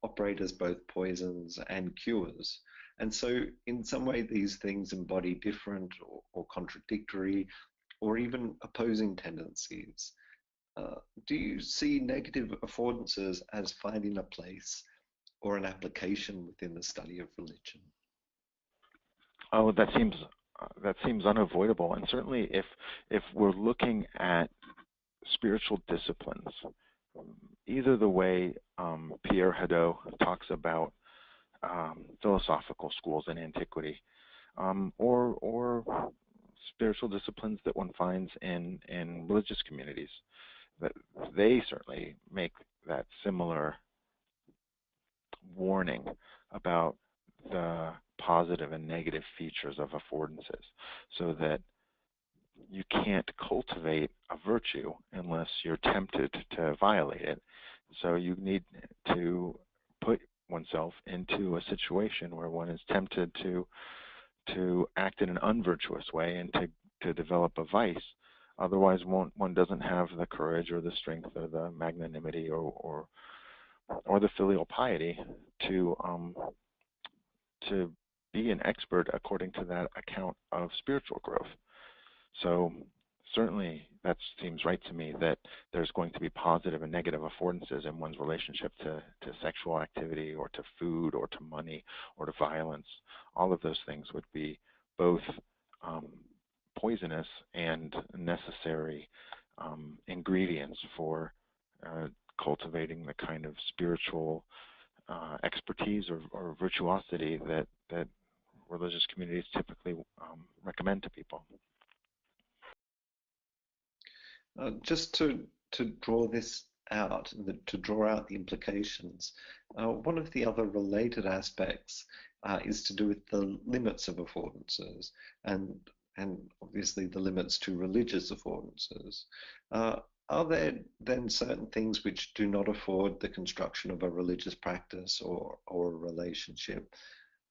operate as both poisons and cures. And so in some way, these things embody different or contradictory or even opposing tendencies. Do you see negative affordances as finding a place or an application within the study of religion? Oh, that seems unavoidable. And certainly if we're looking at spiritual disciplines, either the way Pierre Hadot talks about philosophical schools in antiquity, or spiritual disciplines that one finds in religious communities, that they certainly make that similar warning about the positive and negative features of affordances, so that you can't cultivate a virtue unless you're tempted to violate it. So you need to put oneself into a situation where one is tempted to act in an unvirtuous way and to develop a vice. Otherwise, one doesn't have the courage or the strength or the magnanimity or the filial piety to be an expert according to that account of spiritual growth. So certainly that seems right to me, that there's going to be positive and negative affordances in one's relationship to sexual activity or to food or to money or to violence. All of those things would be both poisonous and necessary ingredients for cultivating the kind of spiritual expertise or virtuosity that religious communities typically recommend to people. Just to draw this out, to draw out the implications, one of the other related aspects is to do with the limits of affordances and obviously the limits to religious affordances. Are there then certain things which do not afford the construction of a religious practice or a relationship?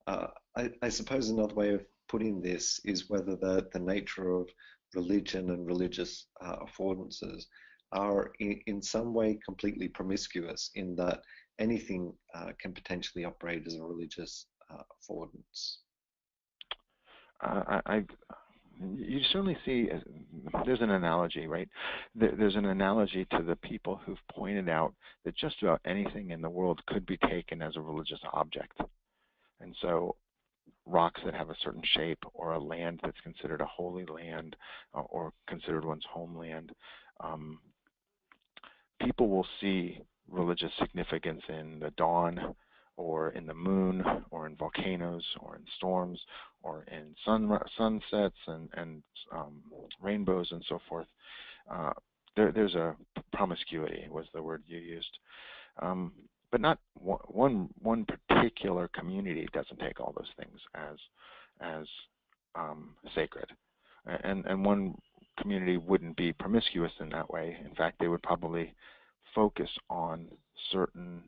I suppose another way of putting this is whether the nature of religion and religious affordances are in some way completely promiscuous, in that anything can potentially operate as a religious affordance. You certainly see, there's an analogy, right? There's an analogy to the people who've pointed out that just about anything in the world could be taken as a religious object. And so rocks that have a certain shape, or a land that's considered a holy land or considered one's homeland, people will see religious significance in the dawn, or in the moon, or in volcanoes, or in storms, or in sunsets and rainbows and so forth. There's a promiscuity was the word you used. But not one particular community doesn't take all those things as sacred, and one community wouldn't be promiscuous in that way. In fact, they would probably focus on certain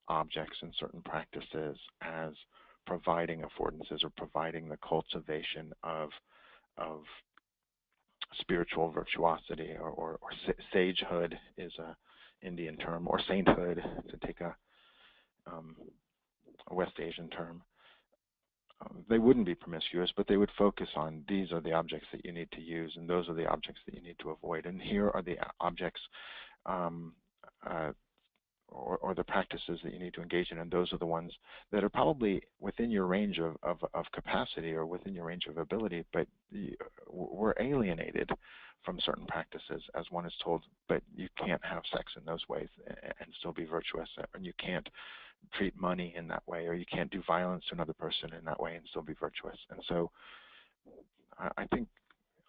objects and certain practices as providing affordances or providing the cultivation of spiritual virtuosity, or sagehood is a Indian term, or sainthood to take a West Asian term. They wouldn't be promiscuous, but they would focus on, these are the objects that you need to use, and those are the objects that you need to avoid, and here are the objects or the practices that you need to engage in, and those are the ones that are probably within your range of capacity or within your range of ability, but we're alienated from certain practices, as one is told, but you can't have sex in those ways and still be virtuous, and you can't treat money in that way, or you can't do violence to another person in that way and still be virtuous. And so I think,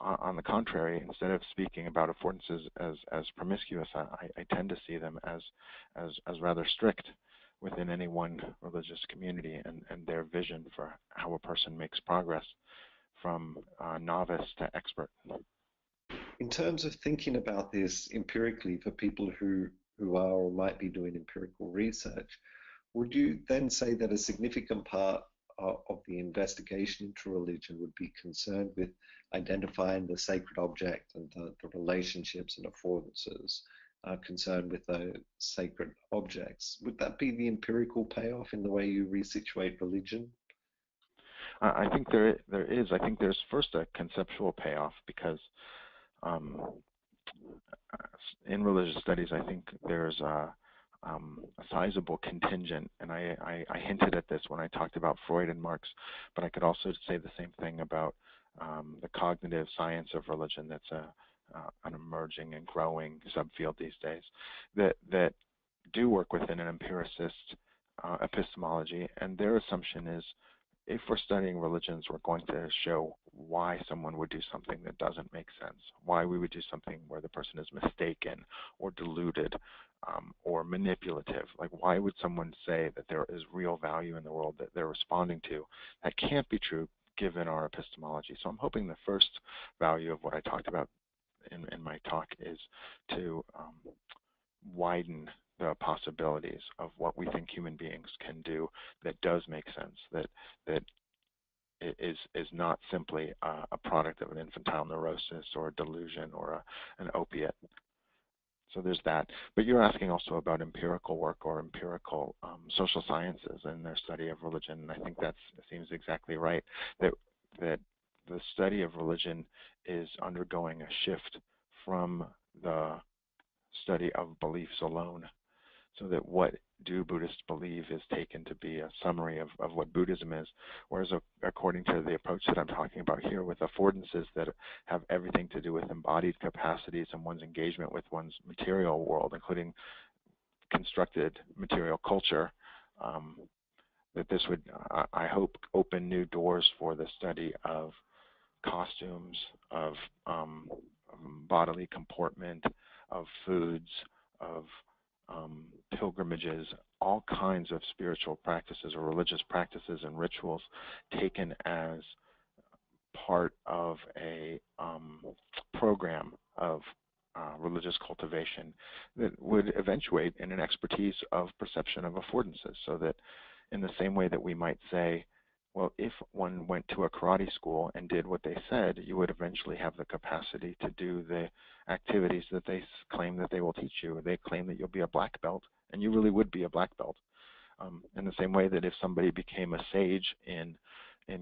on the contrary, instead of speaking about affordances as promiscuous, I tend to see them as rather strict within any one religious community, and their vision for how a person makes progress from novice to expert. In terms of thinking about this empirically for people who are or might be doing empirical research, would you then say that a significant part of the investigation into religion would be concerned with identifying the sacred object and the relationships and affordances concerned with those sacred objects? Would that be the empirical payoff in the way you resituate religion? I think there is. I think there's first a conceptual payoff, because in religious studies, I think there's a sizable contingent, and I hinted at this when I talked about Freud and Marx, but I could also say the same thing about the cognitive science of religion. That's an emerging and growing subfield these days, that do work within an empiricist epistemology, and their assumption is, if we're studying religions, we're going to show why someone would do something that doesn't make sense, why we would do something where the person is mistaken or deluded or manipulative. Like, why would someone say that there is real value in the world that they're responding to? That can't be true given our epistemology. So I'm hoping the first value of what I talked about in my talk is to widen the possibilities of what we think human beings can do that does make sense, that is not simply a product of an infantile neurosis or a delusion or an opiate. So there's that. But you're asking also about empirical work or empirical social sciences and their study of religion. And I think that seems exactly right, that the study of religion is undergoing a shift from the study of beliefs alone, so that what do Buddhists believe is taken to be a summary of what Buddhism is, whereas according to the approach that I'm talking about here with affordances that have everything to do with embodied capacities and one's engagement with one's material world, including constructed material culture, that this would, I hope, open new doors for the study of costumes, of bodily comportment, of foods, of pilgrimages, all kinds of spiritual practices or religious practices and rituals taken as part of a program of religious cultivation that would eventuate in an expertise of perception of affordances, so that in the same way that we might say, well, if one went to a karate school and did what they said, you would eventually have the capacity to do the activities that they claim that they will teach you. They claim that you'll be a black belt, and you really would be a black belt. In the same way that if somebody became a sage in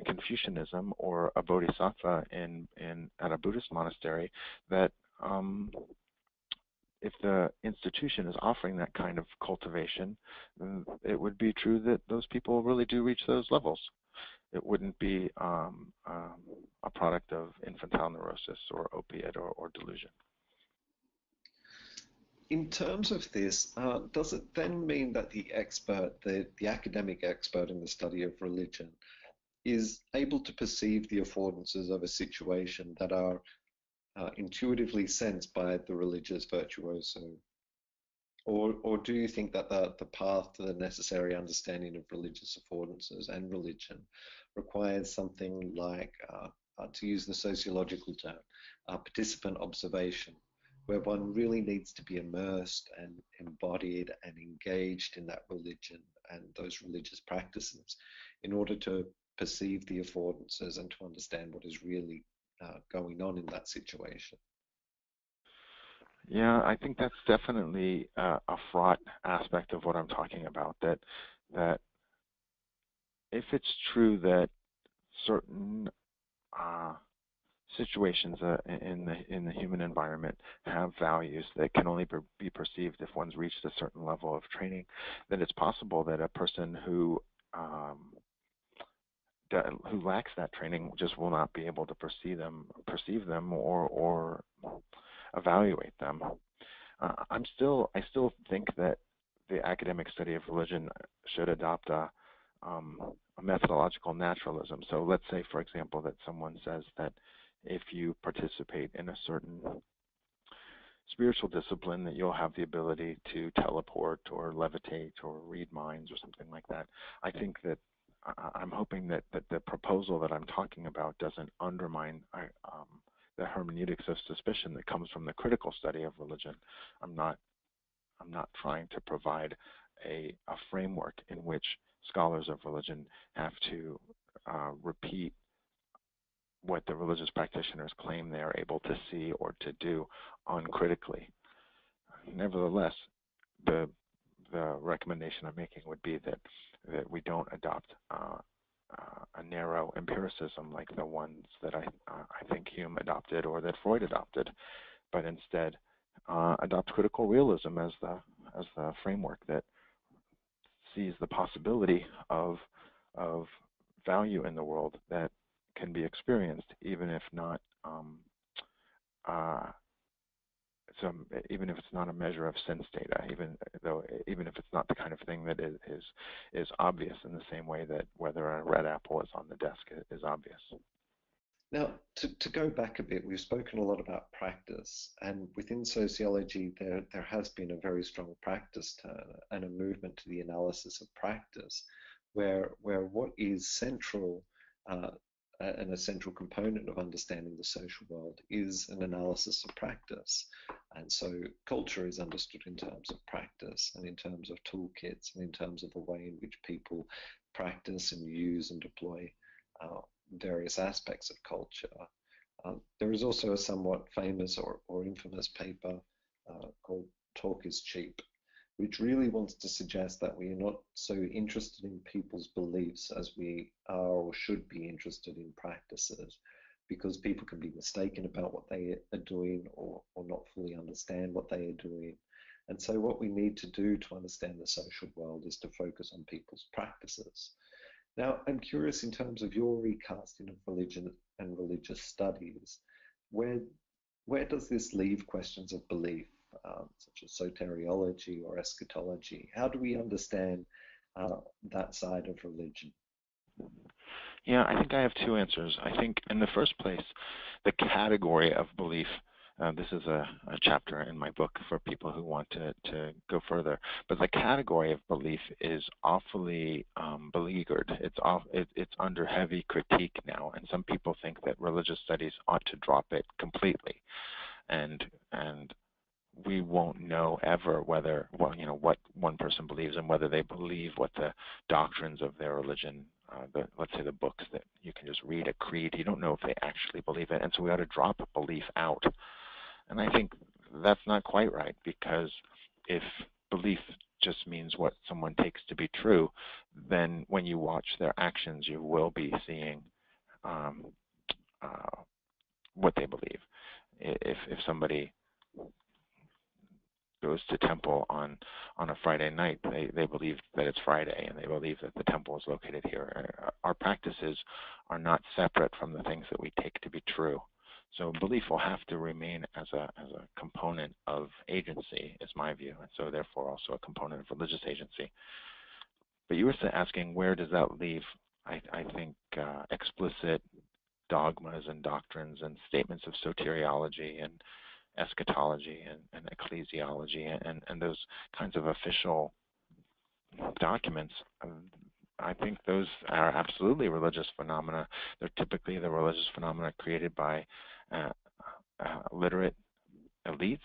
Confucianism or a bodhisattva at a Buddhist monastery, that if the institution is offering that kind of cultivation, then it would be true that those people really do reach those levels. It wouldn't be a product of infantile neurosis or opiate or delusion. In terms of this, does it then mean that the expert, the academic expert in the study of religion, is able to perceive the affordances of a situation that are intuitively sensed by the religious virtuoso? Or do you think that the path to the necessary understanding of religious affordances and religion requires something like, to use the sociological term, participant observation, where one really needs to be immersed and embodied and engaged in that religion and those religious practices in order to perceive the affordances and to understand what is really going on in that situation? Yeah, I think that's definitely a fraught aspect of what I'm talking about, that if it's true that certain situations in the human environment have values that can only be perceived if one's reached a certain level of training, then it's possible that a person who lacks that training just will not be able to perceive them or evaluate them. I still think that the academic study of religion should adopt a methodological naturalism. So let's say, for example, that someone says that if you participate in a certain spiritual discipline, that you'll have the ability to teleport or levitate or read minds or something like that. I think that I'm hoping that the proposal that I'm talking about doesn't undermine the hermeneutics of suspicion that comes from the critical study of religion. I'm not trying to provide a framework in which scholars of religion have to repeat what the religious practitioners claim they are able to see or to do uncritically. Nevertheless, the recommendation I'm making would be that we don't adopt a narrow empiricism like the ones that I think Hume adopted or that Freud adopted, but instead adopt critical realism as the framework that sees the possibility of value in the world that can be experienced, even if not even if it's not a measure of sense data, even if it's not the kind of thing that is obvious in the same way that whether a red apple is on the desk is obvious. Now, to go back a bit, we've spoken a lot about practice, and within sociology, there has been a very strong practice turn and a movement to the analysis of practice, where what is central an essential component of understanding the social world is an analysis of practice. And so culture is understood in terms of practice and in terms of toolkits and in terms of the way in which people practice and use and deploy various aspects of culture. There is also a somewhat famous or infamous paper called Talk is Cheap, which really wants to suggest that we are not so interested in people's beliefs as we are or should be interested in practices, because people can be mistaken about what they are doing or not fully understand what they are doing. And so what we need to do to understand the social world is to focus on people's practices. Now, I'm curious, in terms of your recasting of religion and religious studies, where does this leave questions of belief, such as soteriology or eschatology? How do we understand that side of religion? Yeah, I think I have two answers. I think in the first place, the category of belief, this is a chapter in my book for people who want to go further, but the category of belief is awfully beleaguered. It's under heavy critique now, and some people think that religious studies ought to drop it completely. And we won't know ever whether, well, what one person believes and whether they believe what the doctrines of their religion, let's say the books that you can just read a creed, you don't know if they actually believe it. And so we ought to drop belief out. And I think that's not quite right, because if belief just means what someone takes to be true, then when you watch their actions, you will be seeing what they believe. If somebody goes to temple on a Friday night, they believe that it's Friday, and they believe that the temple is located here. Our practices are not separate from the things that we take to be true. So belief will have to remain as a component of agency, is my view, and so therefore also a component of religious agency. But you were asking, where does that leave, I think, explicit dogmas and doctrines and statements of soteriology and eschatology and ecclesiology and those kinds of official documents. I think those are absolutely religious phenomena. They're typically the religious phenomena created by literate elites,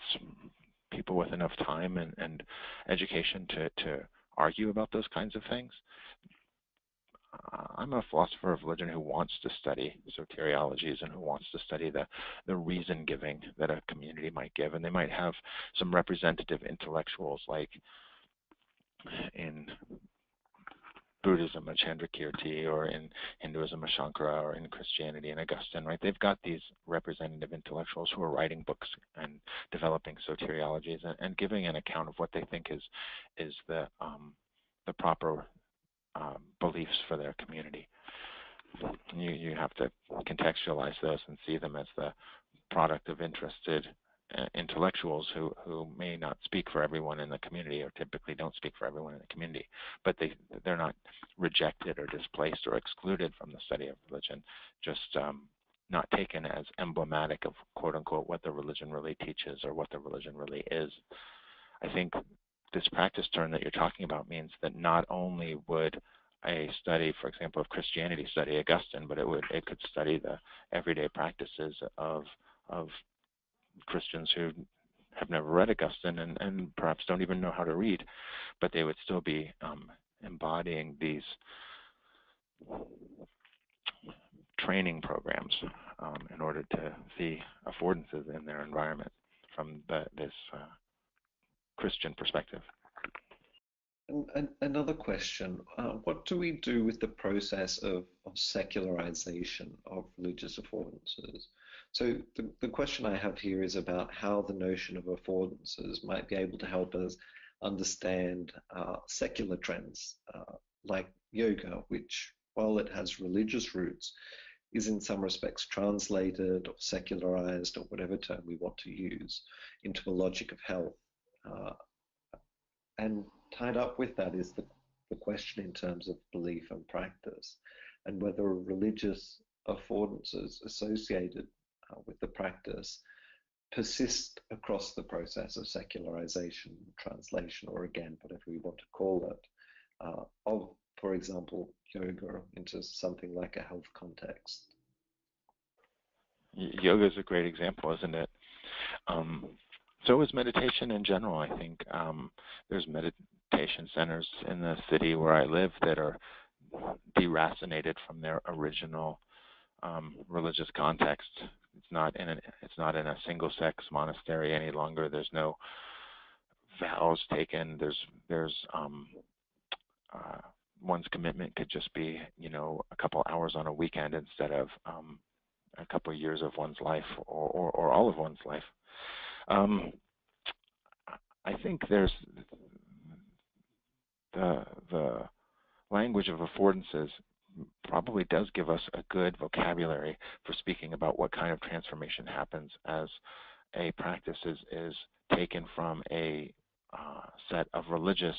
people with enough time and education to argue about those kinds of things. I'm a philosopher of religion who wants to study soteriologies and who wants to study the reason giving that a community might give. And they might have some representative intellectuals, like in Buddhism, a Chandrakirti, or in Hinduism, a Shankara, or in Christianity, an Augustine, right? They've got these representative intellectuals who are writing books and developing soteriologies and giving an account of what they think is the proper beliefs for their community. You have to contextualize those and see them as the product of interested intellectuals who may not speak for everyone in the community, or typically don't speak for everyone in the community, but they're not rejected or displaced or excluded from the study of religion, just not taken as emblematic of, quote unquote, what the religion really teaches or what the religion really is. I think this practice turn that you're talking about means that not only would a study, for example, of Christianity study Augustine, but it could study the everyday practices of Christians who have never read Augustine and perhaps don't even know how to read, but they would still be embodying these training programs in order to see affordances in their environment from this Christian perspective. And another question, what do we do with the process of secularization of religious affordances? So the question I have here is about how the notion of affordances might be able to help us understand secular trends like yoga, which, while it has religious roots, is in some respects translated or secularized, or whatever term we want to use, into a logic of health. And tied up with that is the question in terms of belief and practice, and whether religious affordances associated with the practice persist across the process of secularization, translation, or again, whatever we want to call it, of, for example, yoga into something like a health context. Yoga is a great example, isn't it? So is meditation in general. I think there's meditation centers in the city where I live that are deracinated from their original religious context. It's not in a single-sex monastery any longer. There's no vows taken. There's one's commitment could just be, a couple hours on a weekend instead of a couple of years of one's life or all of one's life. I think there's the language of affordances probably does give us a good vocabulary for speaking about what kind of transformation happens as a practice is taken from a set of religious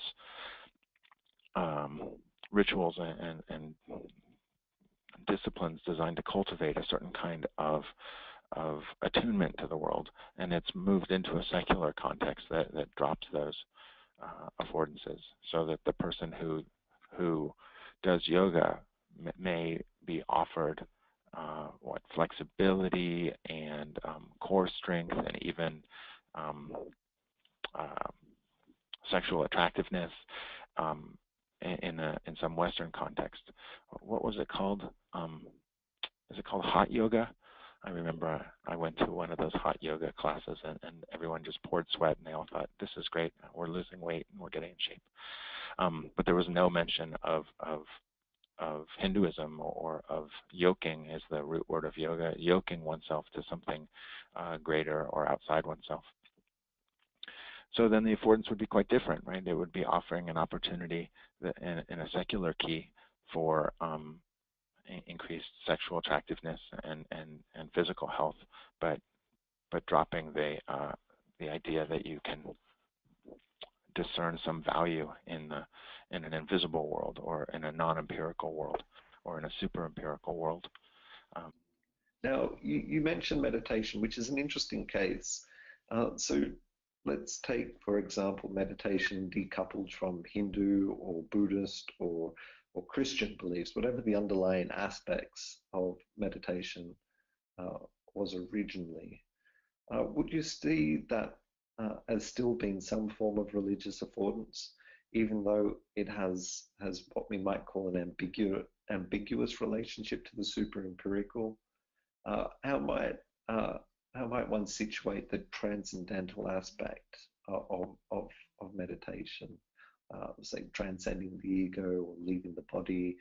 rituals and disciplines designed to cultivate a certain kind of attunement to the world, and it's moved into a secular context that drops those affordances, so that the person who does yoga may be offered flexibility and core strength and even sexual attractiveness in some Western context. What was it called? Is it called hot yoga? I remember I went to one of those hot yoga classes, and everyone just poured sweat, and they all thought, this is great, we're losing weight and we're getting in shape. But there was no mention of Hinduism or of yoking, as the root word of yoga, yoking oneself to something greater or outside oneself. So then the affordance would be quite different, right? It would be offering an opportunity in a secular key for increased sexual attractiveness and physical health, but dropping the idea that you can discern some value in an invisible world or in a non-empirical world or in a super-empirical world. Now, you mentioned meditation, which is an interesting case. So let's take, for example, meditation decoupled from Hindu or Buddhist or Christian beliefs, whatever the underlying aspects of meditation was originally. Would you see that as still being some form of religious affordance, even though it has what we might call an ambiguous relationship to the super-empirical? How might one situate the transcendental aspect of meditation, say transcending the ego or leaving the body,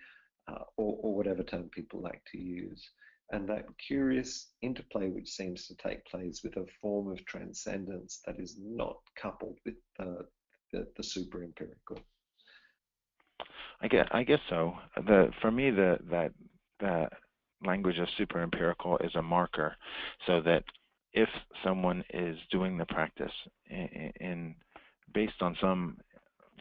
or whatever term people like to use, and that curious interplay which seems to take place with a form of transcendence that is not coupled with the super-empirical? I guess so. For me, the language of super-empirical is a marker, so that if someone is doing the practice based on some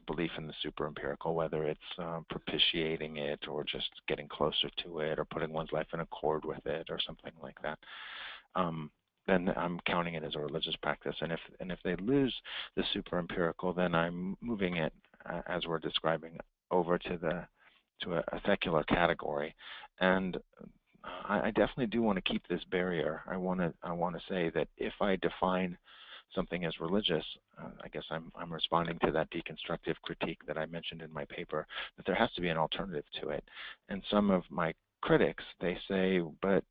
belief in the super-empirical, whether it's propitiating it or just getting closer to it or putting one's life in accord with it or something like that, then I'm counting it as a religious practice. And if they lose the super-empirical, then I'm moving it, as we're describing, over to a secular category. And I definitely do want to keep this barrier. I want to say that if I define something as religious, I guess I'm responding to that deconstructive critique that I mentioned in my paper, that there has to be an alternative to it. And some of my critics, they say, but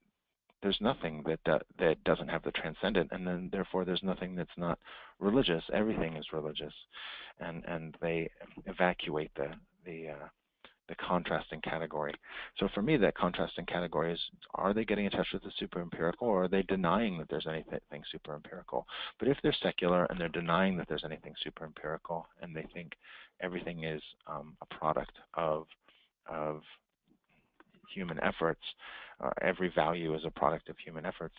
there's nothing that doesn't have the transcendent, and then therefore there's nothing that's not religious. Everything is religious, and they evacuate the contrasting category. So for me, that contrasting category is, are they getting in touch with the super-empirical, or are they denying that there's anything super-empirical? But if they're secular and they're denying that there's anything super-empirical, and they think everything is a product of human efforts, every value is a product of human efforts,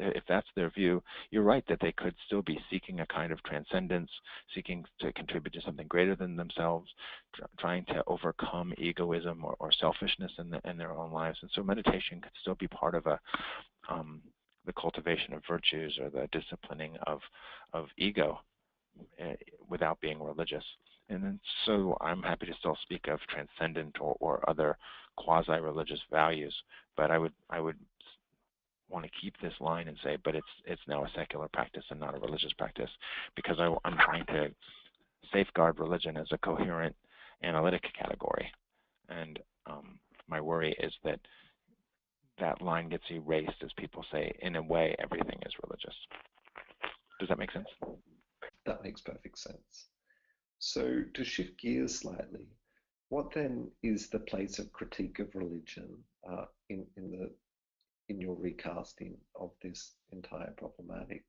if that's their view, you're right that they could still be seeking a kind of transcendence, seeking to contribute to something greater than themselves, trying to overcome egoism or selfishness in their own lives. And so meditation could still be part of the cultivation of virtues or the disciplining of ego without being religious. And then, so I'm happy to still speak of transcendent or other quasi-religious values, but I would want to keep this line and say, but it's now a secular practice and not a religious practice, because I'm trying to safeguard religion as a coherent analytic category. And my worry is that that line gets erased as people say, in a way, everything is religious. Does that make sense? That makes perfect sense. So to shift gears slightly, what then is the place of critique of religion in your recasting of this entire problematic,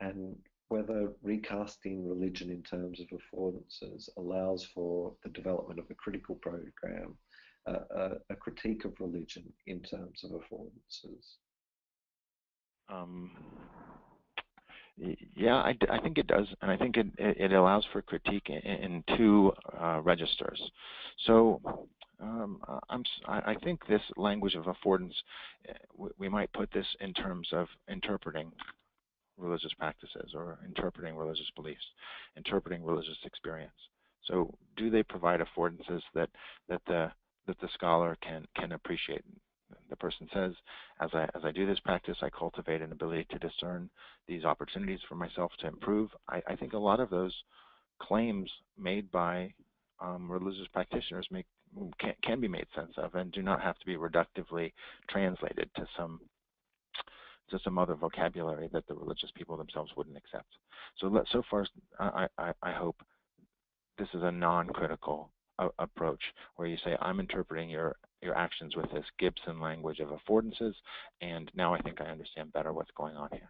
and whether recasting religion in terms of affordances allows for the development of a critical program, a critique of religion in terms of affordances? Yeah, I think it does, and I think it allows for critique in two registers. So I think this language of affordance, we might put this in terms of interpreting religious practices or interpreting religious beliefs, interpreting religious experience. So do they provide affordances that the scholar can appreciate? The person says, as I do this practice, I cultivate an ability to discern these opportunities for myself to improve. I think a lot of those claims made by religious practitioners can be made sense of and do not have to be reductively translated to some other vocabulary that the religious people themselves wouldn't accept. So far, I hope this is a non-critical approach where you say, I'm interpreting your actions with this Gibson language of affordances, and now I think I understand better what's going on here.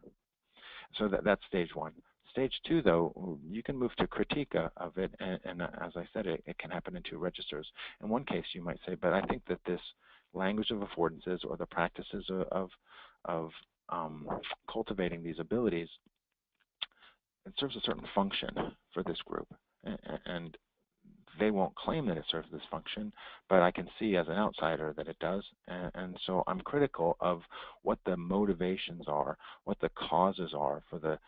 So that's stage one. Stage two, though, you can move to critique of it, and as I said, it can happen in two registers. In one case, you might say, but I think that this language of affordances or the practices of cultivating these abilities, it serves a certain function for this group, and they won't claim that it serves this function, but I can see as an outsider that it does, and so I'm critical of what the motivations are, what the causes are for the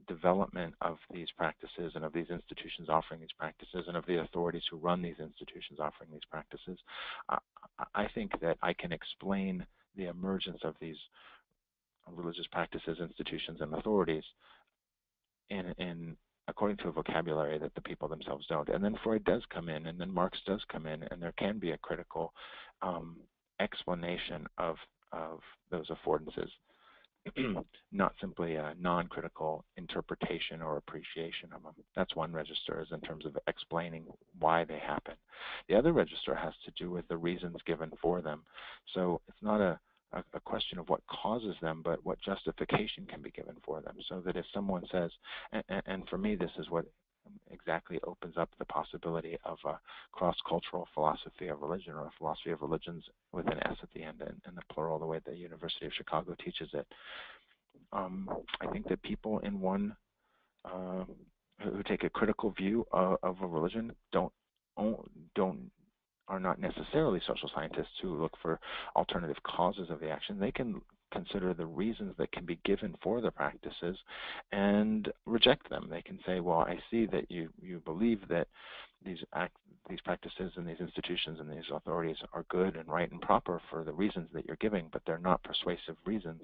development of these practices and of these institutions offering these practices and of the authorities who run these institutions offering these practices. I think that I can explain the emergence of these religious practices, institutions, and authorities in according to a vocabulary that the people themselves don't. And then Freud does come in, and then Marx does come in, and there can be a critical explanation of those affordances, not simply a non-critical interpretation or appreciation of them. That's one register, is in terms of explaining why they happen. The other register has to do with the reasons given for them. So it's not a question of what causes them, but what justification can be given for them. So that if someone says, and for me this is what exactly opens up the possibility of a cross-cultural philosophy of religion, or a philosophy of religions with an S at the end, and the plural, the way the University of Chicago teaches it. I think that people in one who take a critical view of a religion are not necessarily social scientists who look for alternative causes of the action. They can consider the reasons that can be given for the practices and reject them. They can say, well, I see that you believe that these practices and these institutions and these authorities are good and right and proper for the reasons that you're giving, but they're not persuasive reasons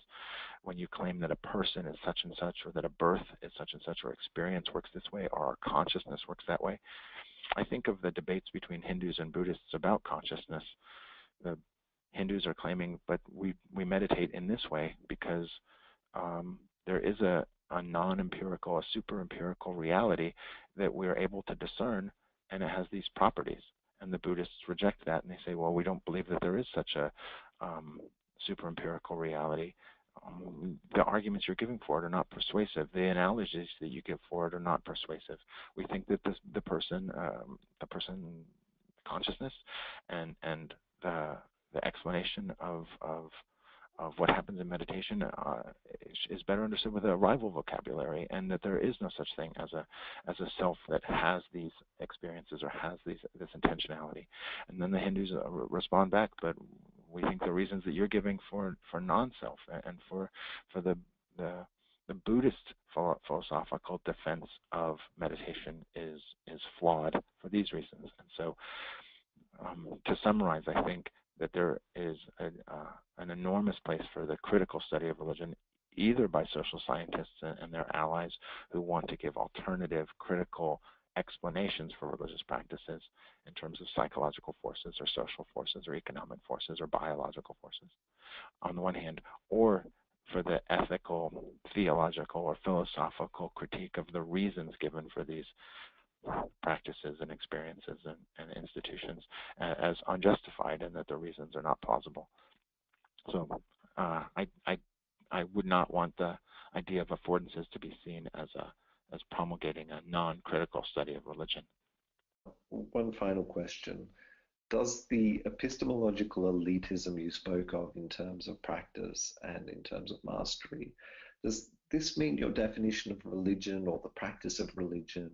when you claim that a person is such and such, or that a birth is such and such, or experience works this way, or our consciousness works that way. I think of the debates between Hindus and Buddhists about consciousness. The Hindus are claiming, but we meditate in this way because there is a non-empirical, a super-empirical reality that we're able to discern, and it has these properties. And the Buddhists reject that, and they say, well, we don't believe that there is such a super-empirical reality. The arguments you're giving for it are not persuasive. The analogies that you give for it are not persuasive. We think that the person consciousness and the explanation of what happens in meditation is better understood with a rival vocabulary, and that there is no such thing as a self that has these experiences or has this intentionality. And then the Hindus respond back, but we think the reasons that you're giving for non-self and for the Buddhist philosophical defense of meditation is flawed for these reasons. And so to summarize, I think that there is an enormous place for the critical study of religion, either by social scientists and their allies who want to give alternative critical explanations for religious practices in terms of psychological forces or social forces or economic forces or biological forces, on the one hand, or for the ethical, theological, or philosophical critique of the reasons given for these practices and experiences and institutions as unjustified, and that the reasons are not plausible. So I would not want the idea of affordances to be seen as promulgating a non-critical study of religion. One final question. Does the epistemological elitism you spoke of in terms of practice and in terms of mastery, does this mean your definition of religion or the practice of religion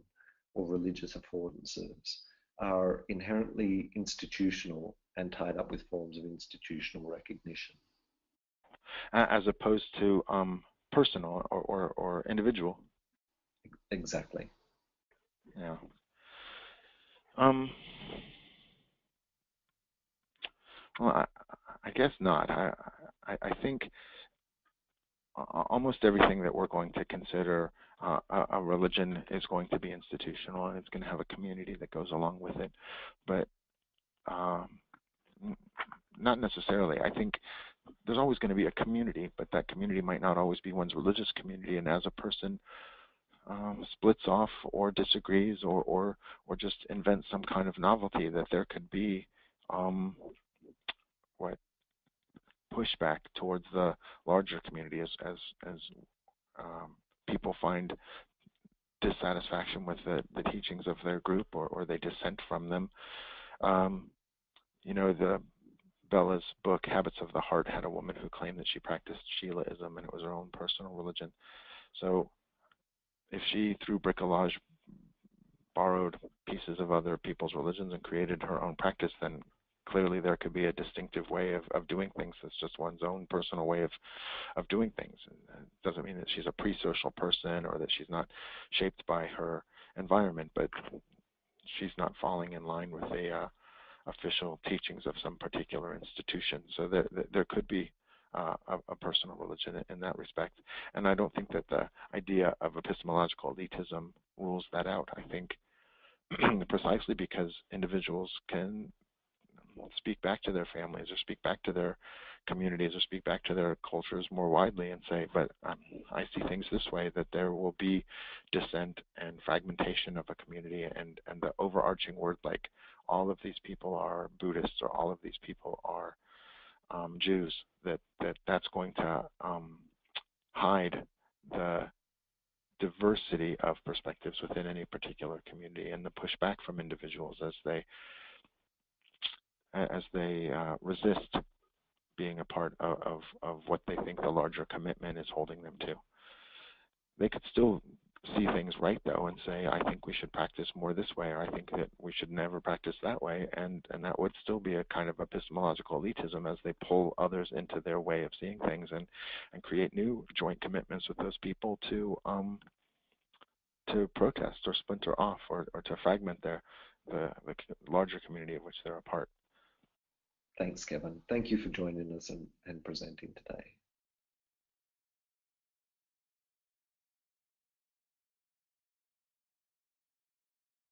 or religious affordances are inherently institutional and tied up with forms of institutional recognition? As opposed to personal or individual? Exactly. Yeah. Well, I guess not. I think almost everything that we're going to consider a religion is going to be institutional, and it's going to have a community that goes along with it. But not necessarily. I think there's always going to be a community, but that community might not always be one's religious community. And as a person splits off or disagrees or just invents some kind of novelty, that there could be pushback towards the larger community as people find dissatisfaction with the teachings of their group or they dissent from them. The Bella's book, Habits of the Heart, had a woman who claimed that she practiced Sheilaism and it was her own personal religion. So if she, through bricolage, borrowed pieces of other people's religions and created her own practice, then clearly there could be a distinctive way of doing things. It's just one's own personal way of doing things. And it doesn't mean that she's a pre-social person or that she's not shaped by her environment, but she's not falling in line with the official teachings of some particular institution. So there could be a personal religion in that respect. And I don't think that the idea of epistemological elitism rules that out. I think precisely because individuals can speak back to their families or speak back to their communities or speak back to their cultures more widely and say, but I see things this way, that there will be dissent and fragmentation of a community, and the overarching word like all of these people are Buddhists or all of these people are Jews, that's going to hide the diversity of perspectives within any particular community and the pushback from individuals as they resist being a part of what they think the larger commitment is holding them to. They could still see things right, though, and say, I think we should practice more this way, or I think that we should never practice that way, and that would still be a kind of epistemological elitism as they pull others into their way of seeing things and create new joint commitments with those people to protest or splinter off or to fragment the larger community of which they're a part. Thanks, Kevin. Thank you for joining us and presenting today.